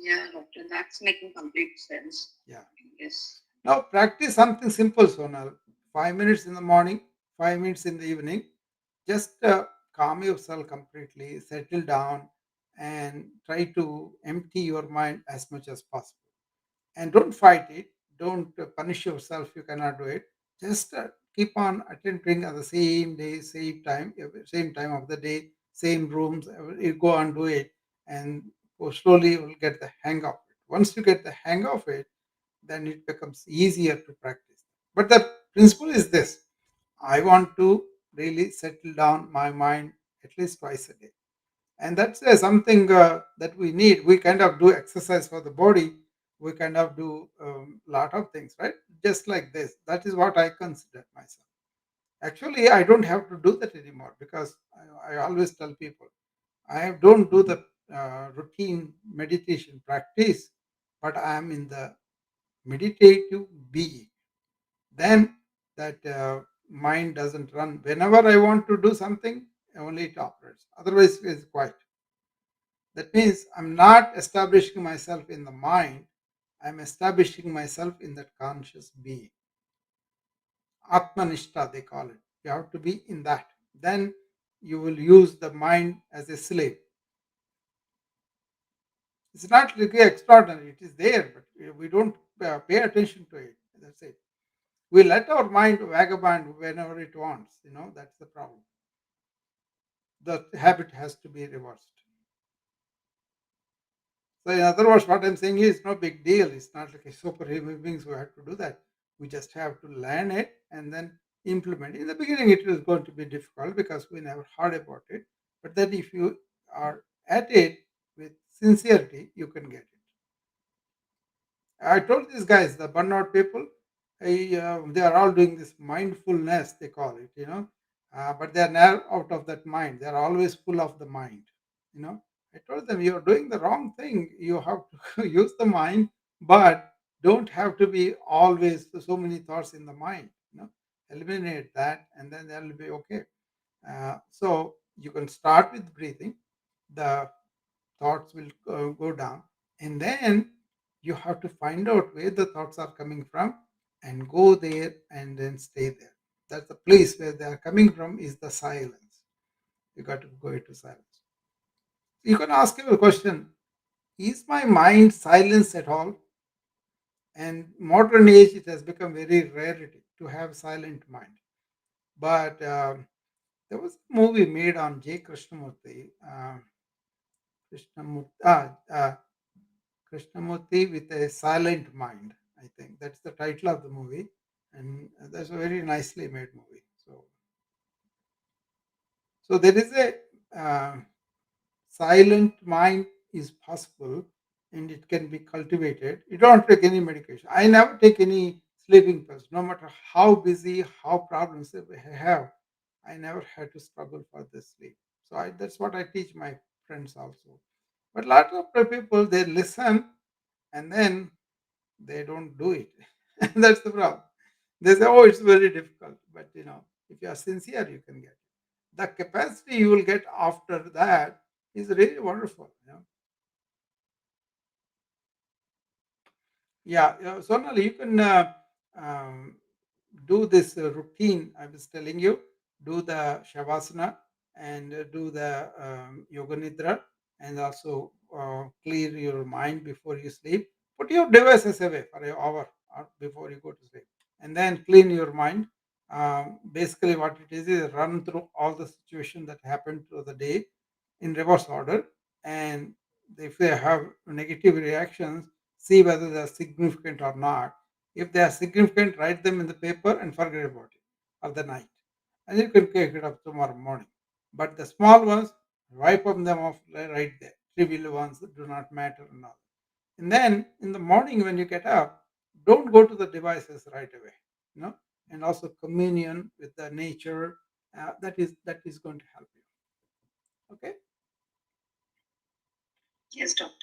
Yeah, doctor, that's making complete sense. Yeah. Yes. Now practice something simple, Sonal. 5 minutes in the morning, 5 minutes in the evening. Just calm yourself completely, settle down, and try to empty your mind as much as possible. And don't fight it. Don't punish yourself. You cannot do it. Just keep on attending at the same day, same time, same time of the day, same rooms. You go and do it, and slowly you will get the hang of it. Once you get the hang of it, then it becomes easier to practice. But the principle is this: I want to really settle down my mind at least twice a day. And that's something that we need. We kind of do exercise for the body. We kind of do a lot of things, right? Just like this. That is what I consider myself. Actually, I don't have to do that anymore, because I always tell people I don't do the routine meditation practice, but I am in the meditative being. Then that mind doesn't run. Whenever I want to do something, only it operates. Otherwise, it's quiet. That means I'm not establishing myself in the mind, I'm establishing myself in that conscious being. Atmanishta, they call it. You have to be in that. Then you will use the mind as a slave. It's not really extraordinary, it is there, but we don't pay attention to it. That's it. We let our mind vagabond whenever it wants. That's the problem. The habit has to be reversed. So, in other words, what I'm saying is no big deal. It's not like a superhuman beings who have to do that. We just have to learn it and then implement. In the beginning, it is going to be difficult because we never heard about it. But then, if you are at it with sincerity, you can get it. I told these guys, the burnout people, they are all doing this mindfulness, they call it, but they are never out of that mind. They are always full of the mind, you know. I told them, you're doing the wrong thing. You have to use the mind, but don't have to be always so many thoughts in the mind. Eliminate that, and then they'll be okay. So you can start with breathing. The thoughts will go down, and then you have to find out where the thoughts are coming from and go there and then stay there. That's the place where they are coming from, is the silence. You got to go into silence. You can ask him a question: is my mind silenced at all? And modern age, it has become very rarity to have silent mind. But there was a movie made on J. Krishnamurti. Krishnamurti with a silent mind. I think that's the title of the movie, and that's a very nicely made movie. So there is a silent mind is possible, and it can be cultivated. You don't take any medication. I never take any sleeping pills, no matter how busy, how problems I have. I never had to struggle for the sleep. So that's what I teach my friends also. But a lot of people, they listen and then they don't do it. That's the problem. They say, oh, it's very difficult. But if you are sincere, you can get it. The capacity you will get after that is really wonderful. Yeah, Sonal, you can um, do this routine I was telling you. Do the Shavasana and do the Yoga Nidra, and also clear your mind before you sleep. Put your devices away for an hour before you go to sleep, and then clean your mind. Basically, what it is run through all the situation that happened through the day in reverse order, and if they have negative reactions, see whether they are significant or not. If they are significant, write them in the paper and forget about it of the night. And you can take it up tomorrow morning. But the small ones, wipe them off right there. Trivial ones that do not matter and all. And then in the morning when you get up, don't go to the devices right away. You know, and also communion with the nature. That is going to help you. Okay. Yes, doctor.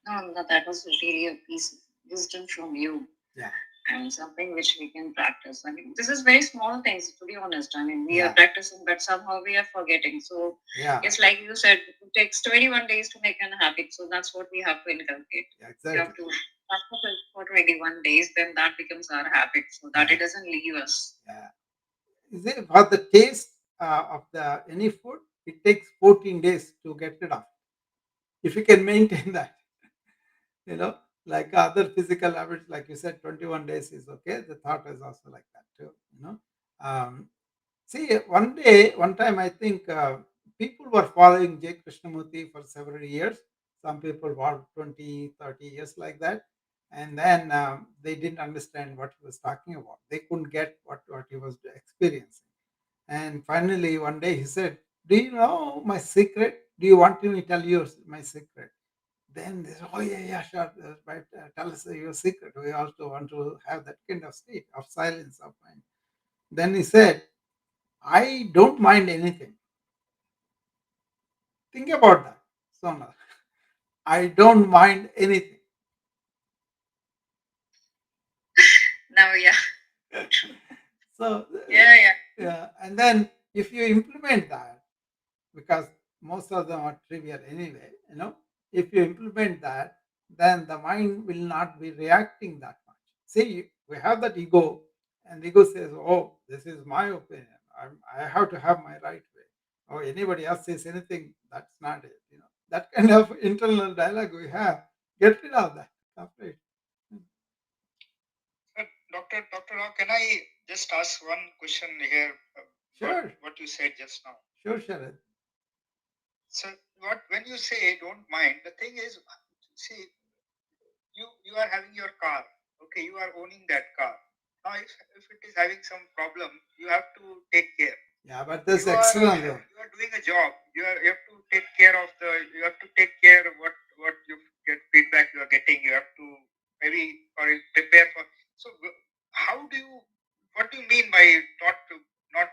No, that was really a piece of wisdom from you. Yeah. And something which we can practice. I mean, this is very small things, to be honest. I mean, we are Yeah. practicing, but somehow we are forgetting. So Yeah. it's like you said, it takes 21 days to make an habit. So that's what we have to inculcate. Yeah, We have exactly. to practice it for 21 days, then that becomes our habit so that Yeah. it doesn't leave us. Yeah. Is it for the taste of the any food? It takes 14 days to get rid of. If you can maintain that, you know, like other physical habits, like you said, 21 days is okay. The thought is also like that too. Um, See, one time, I think people were following J. Krishnamurti for several years. Some people were 20, 30 years like that. And then they didn't understand what he was talking about. They couldn't get what he was experiencing. And finally, one day he said, do you know my secret? Do you want me to tell you my secret? Then they said, oh, yeah, yeah, sure. But tell us your secret. We also want to have that kind of state of silence of mind. Then he said, I don't mind anything. Think about that, Sona. I don't mind anything. So Yeah, yeah. yeah, and then if you implement that, because most of them are trivial anyway, if you implement that, then the mind will not be reacting that much. See, we have that ego, and the ego says, oh, this is my opinion, I have to have my right way, or anybody else says anything, that's not it, that kind of internal dialogue we have. Get rid of that complete. Dr. Rao, can I just ask one question here? Sure. What you said just now. Sure, Sharad. So, when you say don't mind, the thing is, see, you are having your car. Okay, you are owning that car. Now, if it is having some problem, you have to take care. Yeah, but that's You excellent. you are doing a job. You have to take care of you have to take care of what you get feedback you are getting. You have to maybe or prepare for. So how do you what do you mean by not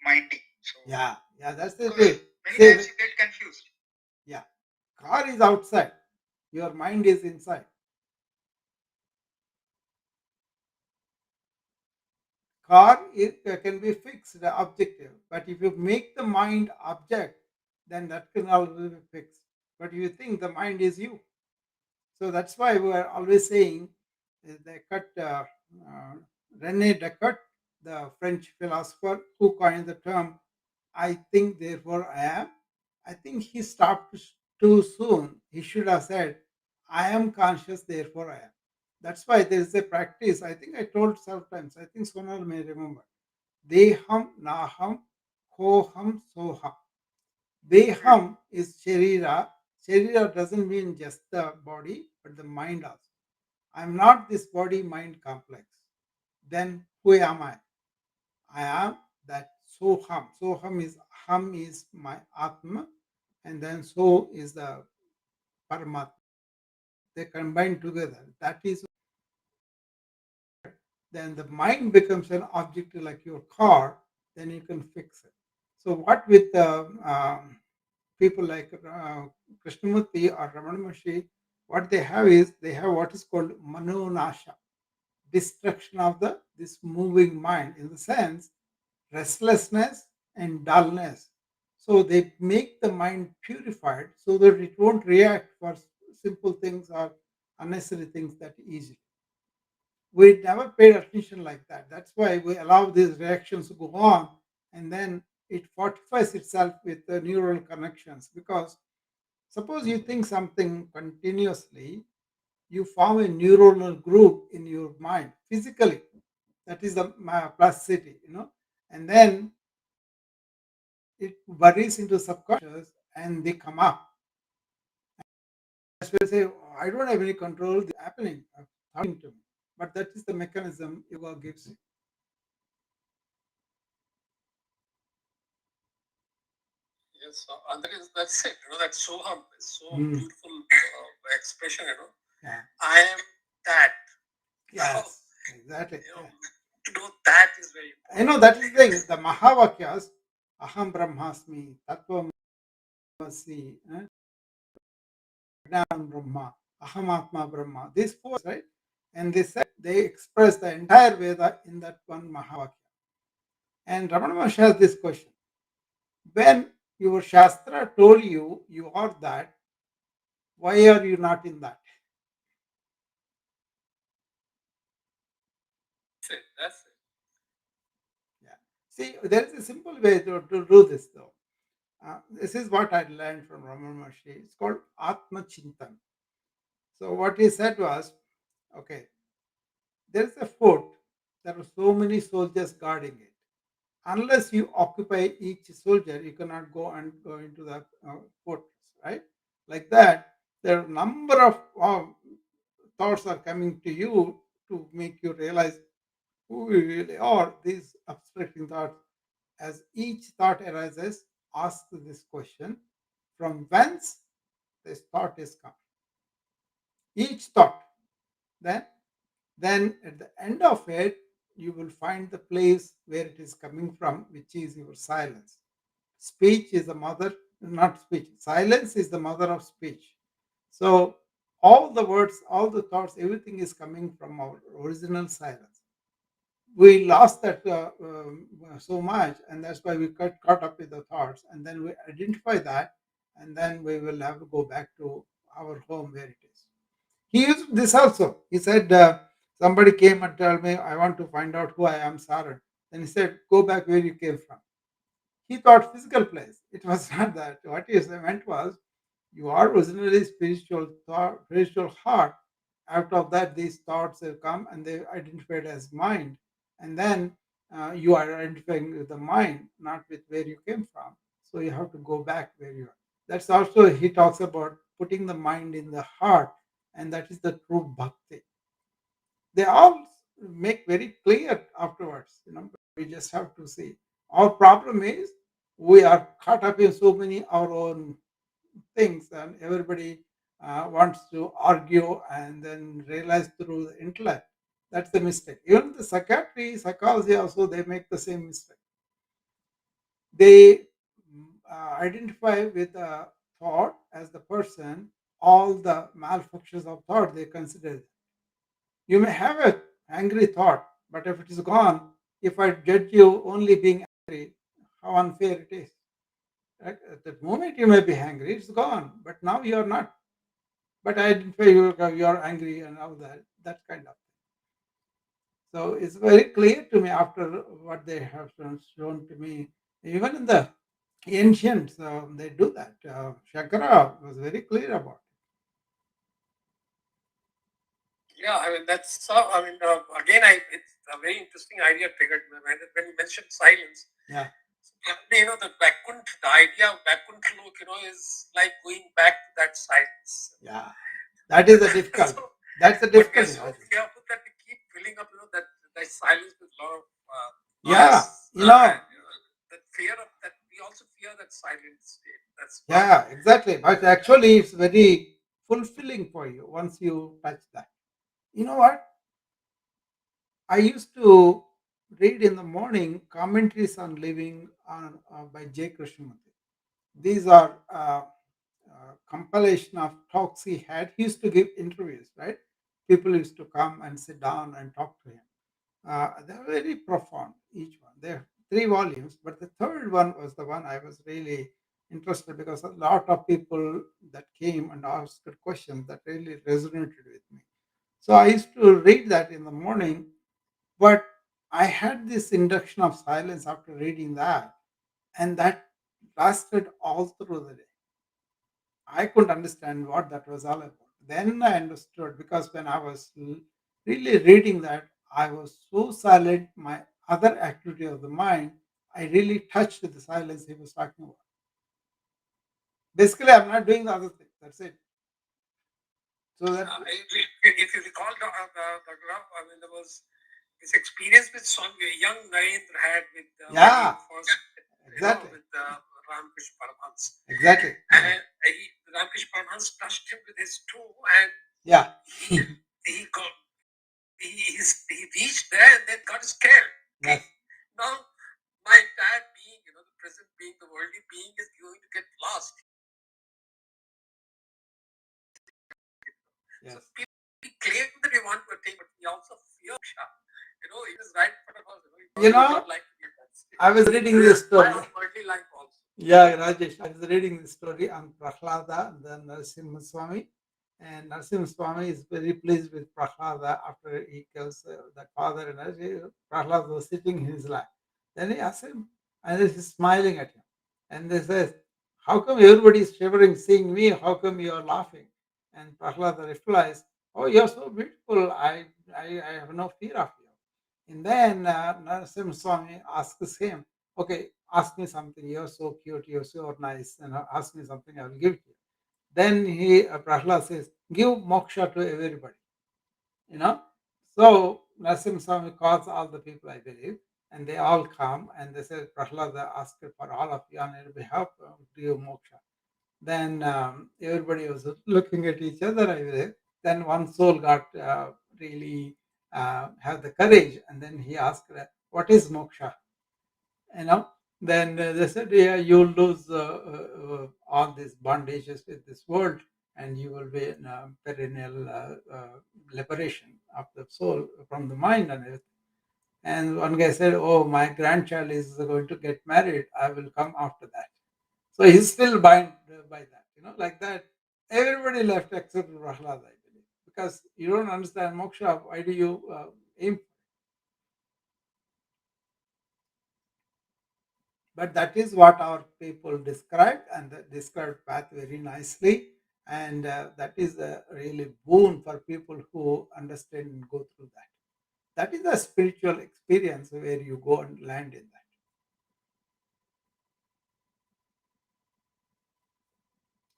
minding? So Yeah, that's the because thing. many See, times you get confused. yeah, car is outside, your mind is inside. Car can be fixed, the objective, but if you make the mind object, then that can always be fixed. But you think the mind is you. So that's why we are always saying Descartes, Rene Descartes, the French philosopher who coined the term "I think, therefore I am." I think he stopped too soon. He should have said, "I am conscious, therefore I am." That's why there is a practice. I think I told several times. I think Sonal may remember. Deham, Naham, Koham, Soham. Deham is Sharira. Sharira doesn't mean just the body, but the mind also. I'm not this body mind complex. Then who am I? I am that Soham. Soham is Ham is my Atma, and then So is the Paramatma. They combine together. That is, then the mind becomes an object like your car, then you can fix it. So, what with people like Krishnamurti or Ramana Maharshi, what they have is they have what is called manonasha, destruction of the this moving mind, in the sense restlessness and dullness. So they make the mind purified so that it won't react for simple things or unnecessary things that easily. We never paid attention like that. That's why we allow these reactions to go on, and then it fortifies itself with the neural connections. Because suppose you think something continuously, you form a neuronal group in your mind physically. That is the plasticity, and then it buries into subconscious and they come up. That's why I say, "Oh, I don't have any control, this is happening, happening to me." But that is the mechanism yoga gives you. Yes, and that's it. That's so humble, so beautiful expression. Yeah. I am that. Yes, exactly. Yeah. To know that is very important. That is the thing. The Mahavakyas, Aham Brahmasmi, Tattvam Asi, Jnanam Brahma, Aham Atma Brahma. These four, right? And they said they express the entire Veda in that one Mahavakya. And Ramana Maharshi has this question: when your Shastra told you you are that, why are you not in that? That's it. Yeah. See, there is a simple way to do this, though. This is what I learned from Ramana Maharshi. It's called Atma Chintan. So what he said was, okay, there is a fort. There are so many soldiers guarding it. Unless you occupy each soldier, you cannot go into the fortress, right? Like that, there are a number of thoughts are coming to you to make you realize who we really are. These abstracting thoughts, as each thought arises, ask this question: from whence this thought is come? Each thought, then at the end of it, you will find the place where it is coming from, which is your silence. Speech is the mother, not speech. Silence is the mother of speech. So all the words, all the thoughts, everything is coming from our original silence. we lost that so much, and that's why we got caught up with the thoughts, and then we identify that, and then we will have to go back to our home where it is. He used this also. He said, somebody came and told me, I want to find out who I am, Saran. Then he said, go back where you came from. He thought physical place. It was not that. What he meant was, you are originally spiritual thought, spiritual heart. Out of that, these thoughts have come and they identified as mind. And then you are identifying with the mind, not with where you came from. So you have to go back where you are. That's also, he talks about putting the mind in the heart, and that is the true bhakti. They all make very clear afterwards. We just have to see. Our problem is we are caught up in so many our own things, and everybody wants to argue and then realize through the intellect. That's the mistake. Even the psychology also, they make the same mistake. They identify with the thought as the person. All the malfunctions of thought they consider. You may have an angry thought, but if it is gone, if I judge you only being angry, how unfair it is. Right? At that moment you may be angry, it's gone, but now you are not. But I identify you are angry and all that kind of thing. So it's very clear to me after what they have shown to me. Even in the ancients, they do that. Shankara was very clear about Yeah, I mean that's again, it's a very interesting idea triggered when you mentioned silence. it. Yeah, The Vaikunt, the idea of Vaikunt look, is like going back to that silence. yeah. That is the difficult. So, That's the but we are difficulty. so fearful that we keep filling up, that silence with a lot of Yeah, noise, that fear of that. We also fear that silent state. That's yeah, exactly. But actually, it's very fulfilling for you once you touch that. You know what? I used to read in the morning commentaries on living by J. Krishnamurti. These are compilation of talks he had. He used to give interviews, right? People used to come and sit down and talk to him. They're very profound, each one. They're 3 volumes, but the third one was the one I was really interested, because a lot of people that came and asked questions that really resonated with me. So I used to read that in the morning, but I had this induction of silence after reading that, and that lasted all through the day. I couldn't understand what that was all about. Then I understood, because when I was really reading that, I was so silent, my other activity of the mind, I really touched the silence he was talking about. Basically, I'm not doing the other thing. That's it. So that if you recall the graph, there was this experience with young Narendra had with Yeah, first, exactly, with Ramkrishna Paramhans. exactly. And Ramkrishna Paramhans touched him with his toe, and Yeah, he got he reached there and then got scared. yes, Now my entire being, the present being, the worldly being is going to get lost. yes. So we claim that we want to attain, but we also fear. It is right in front of us. You know, Like I was reading this story. worldly life also. Yeah, Rajesh, I was reading the story on Prahlada and then Narasimha Swami. And Narasimha Swami is very pleased with Prahlada after he kills that father. And Prahlada was sitting in his lap. Then he asks him, and then he's smiling at him. And he says, how come everybody is shivering seeing me? How come you are laughing? And Prahlada replies, oh, you're so beautiful. I have no fear of you. And then Narasimha Swami asks him, okay, ask me something. You're so cute. You're so nice. And ask me something. I will give it to you. Then Prahlad says, give moksha to everybody. You know. So Narasimha Swami calls all the people, I believe, and they all come and they say, Prahlad asked for all of you on your behalf to give moksha. Then everybody was looking at each other, I believe. Then one soul got really have the courage, and then he asked, what is moksha? You know, then they said, yeah, you'll lose all these bondages with this world, and you will be in perennial liberation of the soul from the mind and everything. And one guy said, "Oh, my grandchild is going to get married. I will come after that." So he's still bound by that, like that. Everybody left except Prahlad, I believe, because you don't understand moksha. Why do you aim? But that is what our people described, and that described path very nicely. And that is a really boon for people who understand and go through that. That is a spiritual experience where you go and land in that.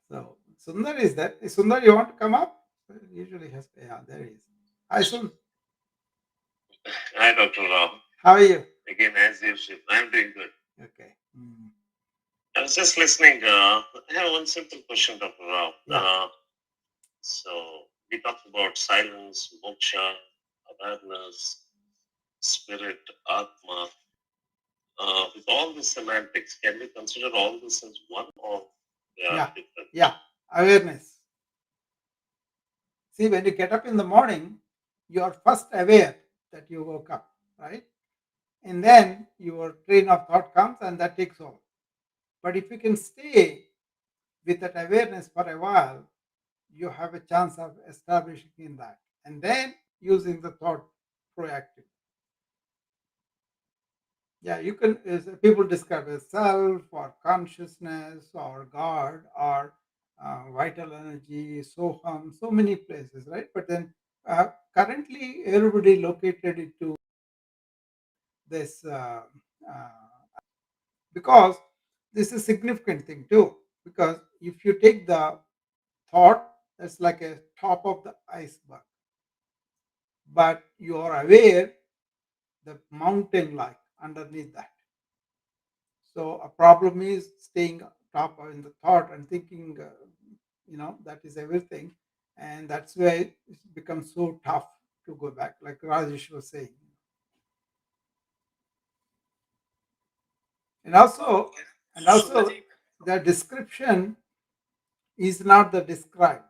So Sundar is that. Sundar, you want to come up? Usually has, yeah, there he is. Hi, Sundar. Hi, Dr. Rao. How are you? Again, as usual, I'm doing good. Okay. I was just listening. I have one simple question, Dr. Rao. Yeah. So, we talked about silence, moksha, awareness, spirit, atma. With all the semantics, can we consider all this as one or they are Yeah. different? Yeah. Awareness. See, when you get up in the morning, you are first aware that you woke up, right? And then your train of thought comes and that takes over. But if you can stay with that awareness for a while, you have a chance of establishing in that and then using the thought proactively. Yeah, you can, people describe as self or consciousness or God or vital energy, soham, so many places, right? But then currently everybody located it to this because this is a significant thing too. Because if you take the thought, that's like a top of the iceberg, but you are aware the mountain like underneath that. So a problem is staying top in the thought and thinking, that is everything, and that's why it becomes so tough to go back, like Rajesh was saying. And also, the description is not the described.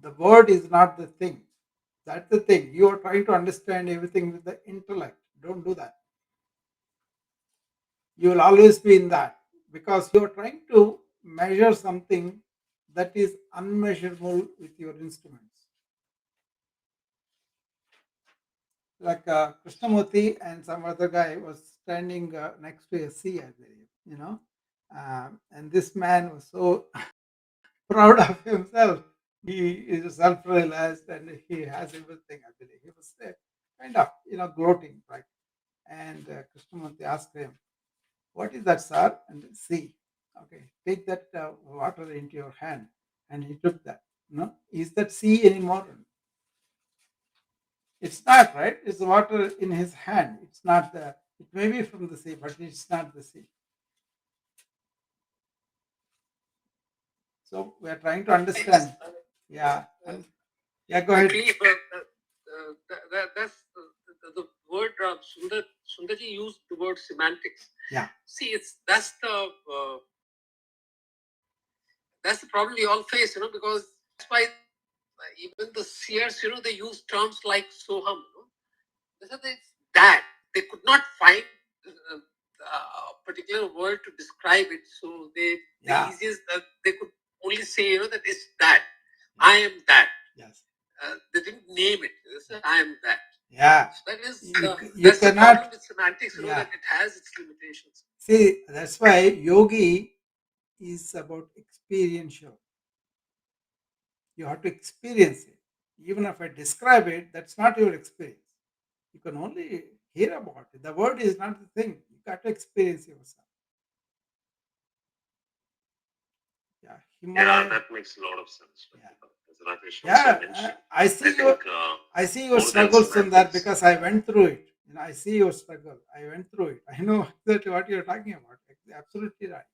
The word is not the thing. That's the thing. You are trying to understand everything with the intellect. Don't do that. You will always be in that because you are trying to measure something that is unmeasurable with your instruments. Like Krishnamurti and some other guy was standing next to a sea, I believe, and this man was so proud of himself. He is self-realized and he has everything, I believe. He was kind of, gloating, right? And Krishnamurti asked him, "What is that, sir?" And sea. Okay, take that water into your hand. And he took that. Is that sea anymore? It's not, right? It's the water in his hand. It's not the, it may be from the sea, but it's not the sea. So we are trying to understand. Yeah. Yeah, go ahead. Actually, that's the word Sundarji used the word semantics. Yeah. See, that's the problem we all face, because that's why even the seers, they use terms like soham. They said it's that. They could not find a particular word to describe it, so the easiest that they could only say, that it's that. I am that. Yes. They didn't name it. They said, I am that. Yeah. So that is You that's cannot, the problem with semantics, yeah, that it has its limitations. See, that's why yogi is about experiential. You have to experience it. Even if I describe it, that's not your experience. You can only hear about it. The word is not the thing. You got to experience yourself. Yeah, Himalaya. Yeah, that makes a lot of sense. Yeah. As Rajesh also Yeah, mentioned. I see your, I see your struggles in that because I went through it. I see your struggle. I went through it. I know exactly what you're talking about. Absolutely right.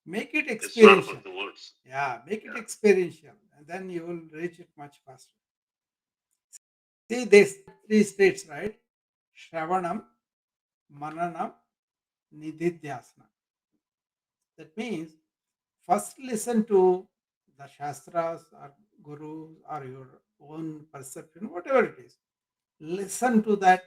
Make it experiential. It's not about the words. Yeah, make it experiential, and then you will reach it much faster. See, there's three states, right? Shravanam, Mananam, Nididhyasana. That means first listen to the Shastras or Gurus or your own perception, whatever it is. Listen to that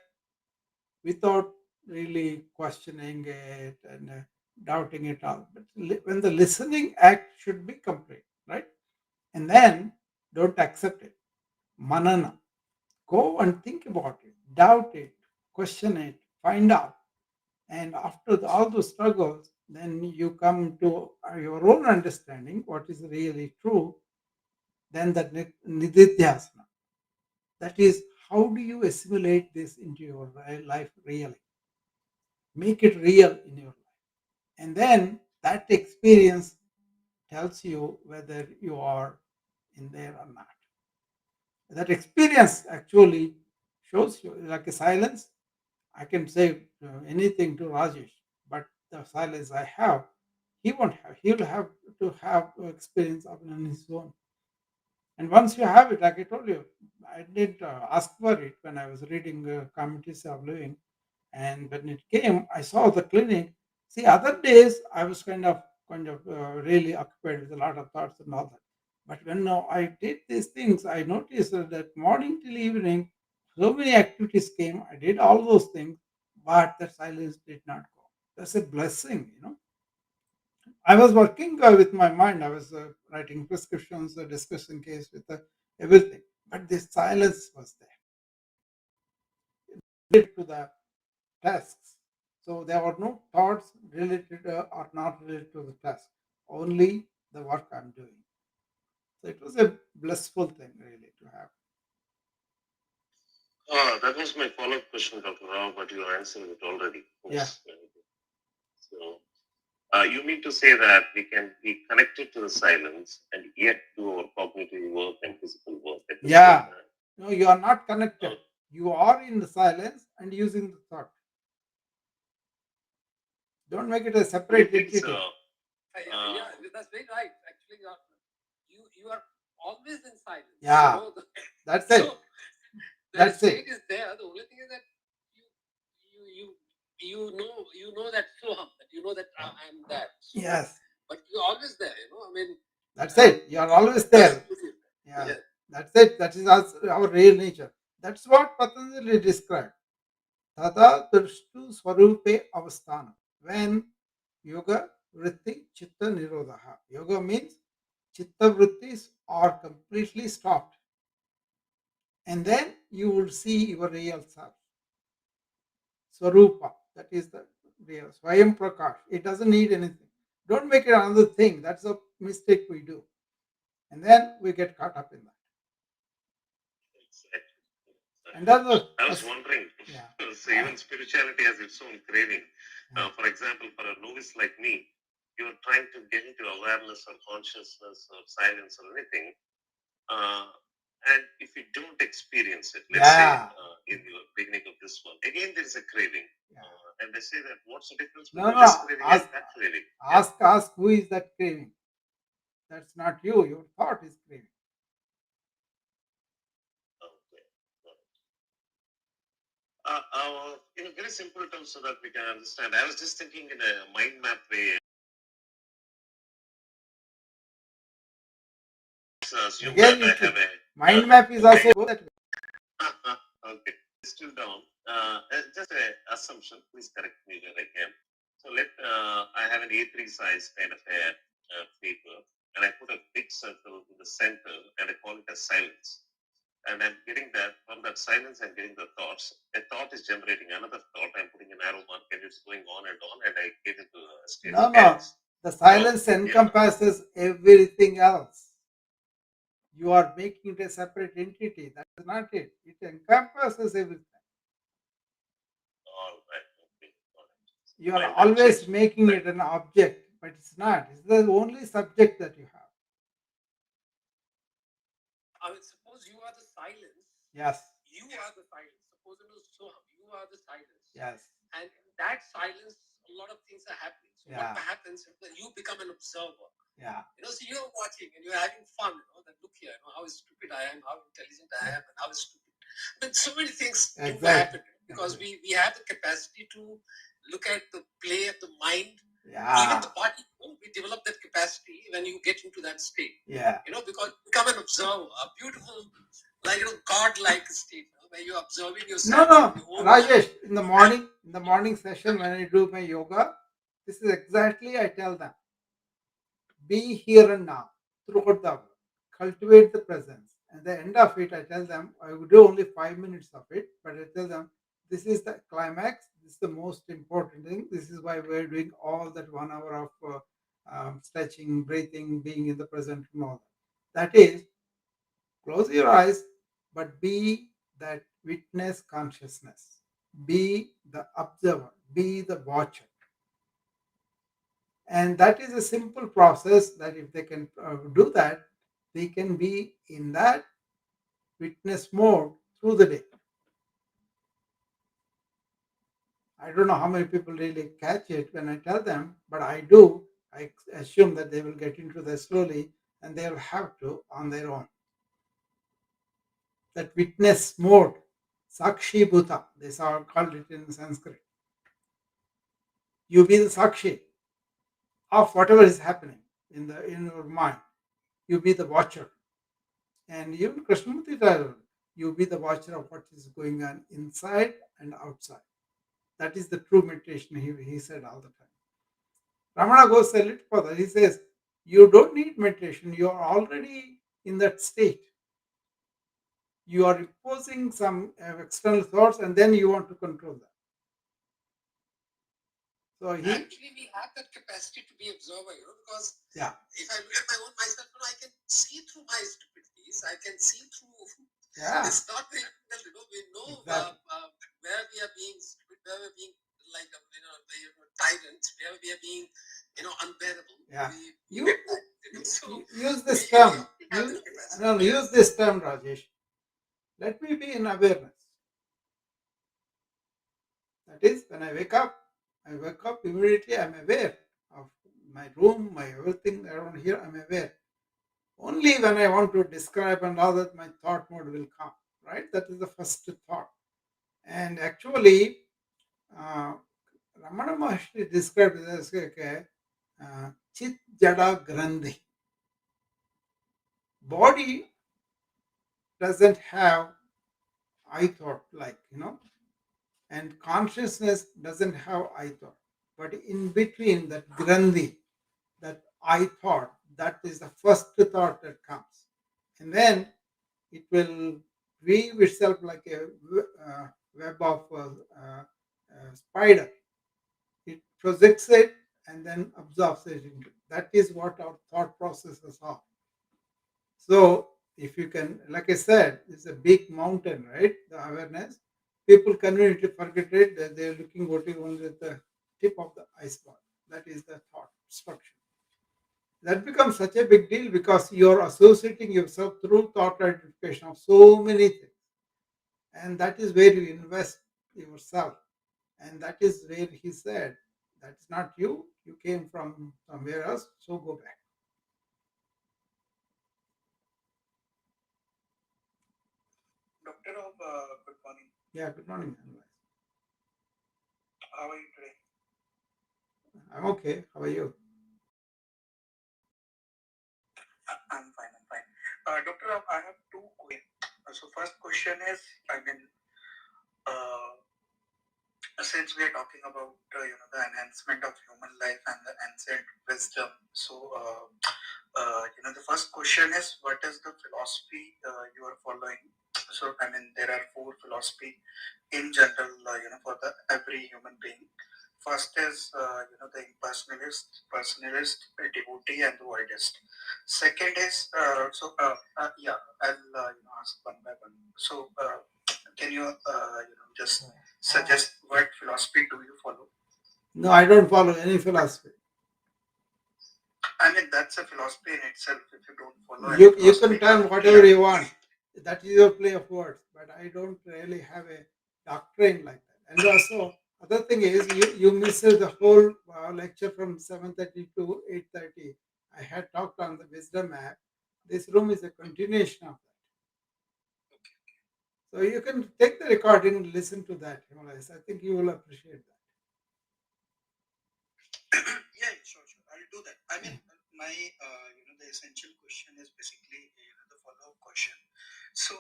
without really questioning it and doubting it all. But when the listening act should be complete, right? And then don't accept it. Manana. Go and think about it, doubt it, question it, find out. And after all those struggles, then you come to your own understanding, what is really true. Then that nididhyasana. That is, how do you assimilate this into your life really? Make it real in your life. And then that experience tells you whether you are in there or not. That experience actually shows you, like a silence. I can say anything to Rajesh, but the silence I have, he won't have. He'll have to have experience of it on his own. And once you have it, like I told you, I did ask for it when I was reading Communities of Living. And when it came, I saw the clinic. See, other days I was kind of really occupied with a lot of thoughts and all that. But when now I did these things, I noticed that morning till evening, so many activities came. I did all those things, but the silence did not go. That's a blessing. I was working with my mind. I was writing prescriptions, discussing case with everything. But the silence was there. Related to the tasks. So there were no thoughts related or not related to the task. Only the work I'm doing. So it was a blissful thing really to have. That was my follow-up question, Dr. Rao, but you are answering it already. Yeah. So you mean to say that we can be connected to the silence and yet do our cognitive work and physical work at the same Yeah. time? No, you are not connected. You are in the silence and using the thought. Don't make it a separate entity. Yeah, that's very right. Actually, you are always in silence. Yeah. You know, That's so it. the That's state it. is there. The only thing is that you know that soham, that you know that I'm that. So, Yes. but you're always there. I mean. That's it. You are always there. Yeah. Yeah. That's it. That is our real nature. That's what Patanjali described. Tada drishtu swarupe avasthana. When yoga vritti chitta nirodha. Yoga means chitta vrittis are completely stopped. And then you will see your real self. Swarupa. That is the real Swayam Prakash. It doesn't need anything. Don't make it another thing. That's a mistake we do. And then we get caught up in that. Exactly. And that's I was wondering, yeah. So even spirituality has its own craving. For example, for a novice like me, you're trying to get into awareness or consciousness or silence or anything. And if you don't experience it, let's say in the beginning of this one, again there is a craving. And they say that what's the difference between this craving and that craving? Ask who is that craving. That's not you. Your thought is craving. In a very simple terms so that we can understand. I was just thinking in a mind map way. Assume Again, that I have a mind map is also that way. Okay, still down. Just an assumption. Please correct me where I can. So I have an A3 size kind of a paper, and I put a big circle in the center, and I call it as silence. And I'm getting that from that silence. I'm getting the thoughts. A thought is generating another thought. I'm putting an arrow mark, and it's going on, and I get into a state of chaos. The silence encompasses everything else. You are making it a separate entity. That's not it. It encompasses everything. All right. Okay. All right. You are always making it an object, but it's not. It's the only subject that you have. I mean, suppose you are the silence. Yes. You are the silence. Suppose it was Soham, you are the silence. Yes. And in that silence, a lot of things are happening. So what happens is that you become an observer. Yeah. So you're watching and you're having fun. That look here, how stupid I am, how intelligent I am, and how stupid. But so many things do happen because we have the capacity to look at the play of the mind. Yeah. Even the body, we develop that capacity when you get into that state. Yeah. Because you become an observer, a beautiful like God-like state, where you're observing No, yourself. no, Your own Rajesh, in the morning session when I do my yoga, this is exactly I tell them. Be here and now throughout the hour. Cultivate the presence. At the end of it, I tell them, I will do only 5 minutes of it, but I tell them, this is the climax. This is the most important thing. This is why we're doing all that 1 hour of stretching, breathing, being in the present, and all that. That is, close your eyes, but be that witness consciousness. Be the observer. Be the watcher. And that is a simple process that if they can do that, they can be in that witness mode through the day. I don't know how many people really catch it when I tell them, but I do. I assume that they will get into that slowly and they'll have to on their own. That witness mode, Sakshi Bhuta, they called it in Sanskrit. You be the Sakshi of whatever is happening in your mind. You be the watcher. And even Krishnamurti Thakur, you be the watcher of what is going on inside and outside. That is the true meditation, he said all the time. Ramana goes a little further. He says, you don't need meditation. You are already in that state. You are imposing some external thoughts and then you want to control them. So actually we have that capacity to be observer, because yeah, if I look at my own myself, I can see through my stupidities. I can see through. yeah, It's not very difficult, we know exactly. Where we are being stupid, where we're being like tyrants, where we are being unbearable. Yeah. We You, so use this we term. have the capacity. No, use this term, Rajesh. Let me be in awareness. That is, when I wake up immediately, I'm aware of my room, my everything around here, I'm aware. Only when I want to describe and all that, my thought mode will come, right? That is the first thought. And actually, Ramana Maharshi described it as Chit Jada Grandhi. Body doesn't have I thought, and consciousness doesn't have I thought. But in between that Grandhi, that I thought, that is the first thought that comes. And then it will weave itself like a web of spider. It projects it and then absorbs it. That is what our thought processes are. So if you can, like I said, it's a big mountain, right? The awareness. People conveniently forget it. They're looking only at the tip of the iceberg. That is the thought structure. That becomes such a big deal because you're associating yourself through thought identification of so many things. And that is where you invest yourself. And that is where he said, that's not you. You came from somewhere else, so go back. Doctor, good morning. Yeah, good morning. How are you today? I'm okay. How are you? I'm fine. Doctor, I have two questions. So first question is, since we are talking about the enhancement of human life and the ancient wisdom, so the first question is, what is the philosophy you are following? So there are four philosophy in general, for the every human being. First is the impersonalist, personalist, devotee, and the voidist. Second is yeah, I'll ask one by one. So can you just suggest what philosophy do you follow? No, I don't follow any philosophy. That's a philosophy in itself. If you don't follow, you can tell whatever you want. That is your play of words. But I don't really have a doctrine like that. And also, other thing is, you missed the whole lecture from 7:30 to 8:30. I had talked on the wisdom app. This room is a continuation of that. So you can take the recording and listen to that, Himalayas. I think you will appreciate that. Yeah, sure. I'll do that. my the essential question is basically the follow-up question. So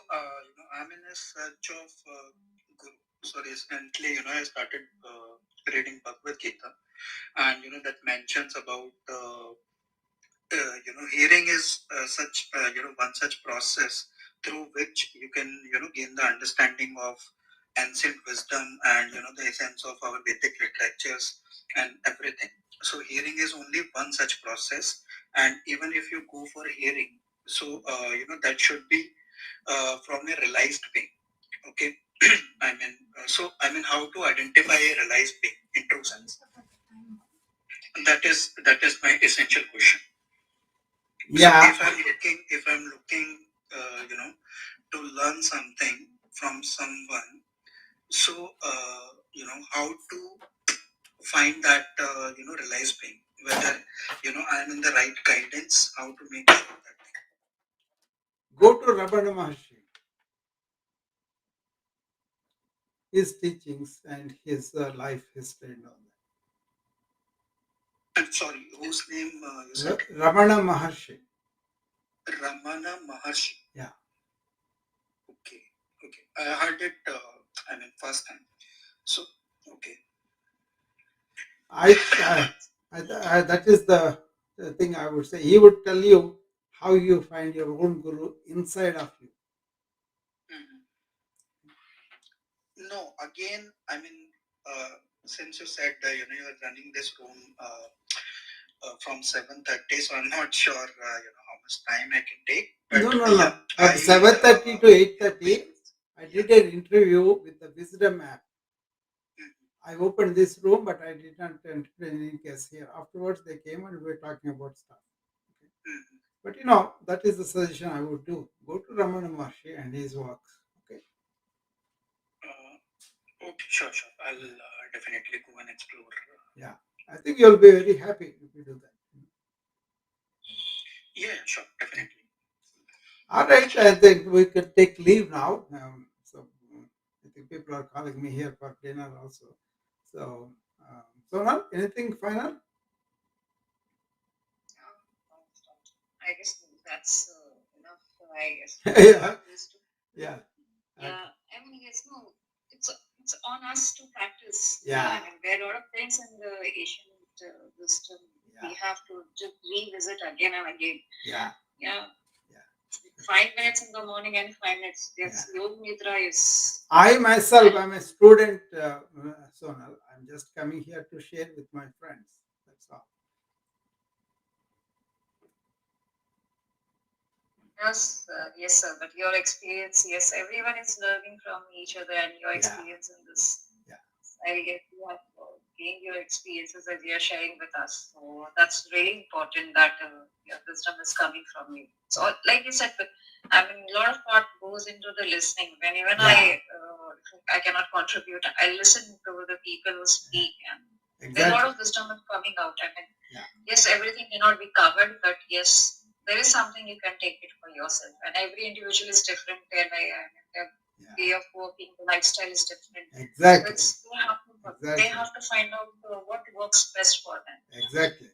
I'm in a search of guru. So recently I started reading Bhagavad Gita, and that mentions about hearing is such one such process through which you can gain the understanding of ancient wisdom and the essence of our Vedic literatures and everything. So hearing is only one such process, and even if you go for hearing, so that should be from a realized being. Okay. I mean, how to identify a realized being in true sense? That is my essential question. Yeah. So if I'm looking, to learn something from someone, so how to find that realized being, whether I'm in the right guidance, how to make sure that. Go to Ramana Maharshi, his teachings and his life history and all that. I'm sorry, whose name you said? Ramana Maharshi. Ramana Maharshi. Yeah. Okay. I heard it. First time. So okay. That is the thing I would say. He would tell you how you find your own guru inside of you. No, again, since you said you are running this room from 7:30, so I'm not sure how much time I can take. But No. At 7:30 to 8:30, I did an interview with the Wisdom app. I opened this room, but I did not enter any case here. Afterwards, they came and we were talking about stuff. Okay. But that is the suggestion I would do. Go to Ramana Maharshi and his works. Okay. Okay, sure. I'll definitely go and explore. Yeah, I think you'll be very happy if you do that. Yeah, sure, definitely. All right, I think we could take leave now. I think people are calling me here for dinner also. So now, anything final? I guess that's enough. I guess. Yeah. I mean, yes, no, it's on us to practice. Yeah. I mean, there are a lot of things in the ancient wisdom we have to just revisit again and again. Yeah. 5 minutes in the morning and 5 minutes. Yes, Yog Nidra is. I myself, I'm a student, Sonal. I'm just coming here to share with my friends. That's all. Yes, sir. But your experience, yes, everyone is learning from each other, and your experience in this. Yeah. I get you have gained your experiences that you are sharing with us. So that's really important that your wisdom is coming from you. So, like you said, I mean, a lot of part goes into the listening. When even I cannot contribute, I listen to the people who speak, and a lot of wisdom is coming out. I mean, yes, everything cannot be covered, but yes, there is something you can take it for yourself. And every individual is different. Their way of working, the lifestyle is different. Exactly. So they have to find out what works best for them. Exactly.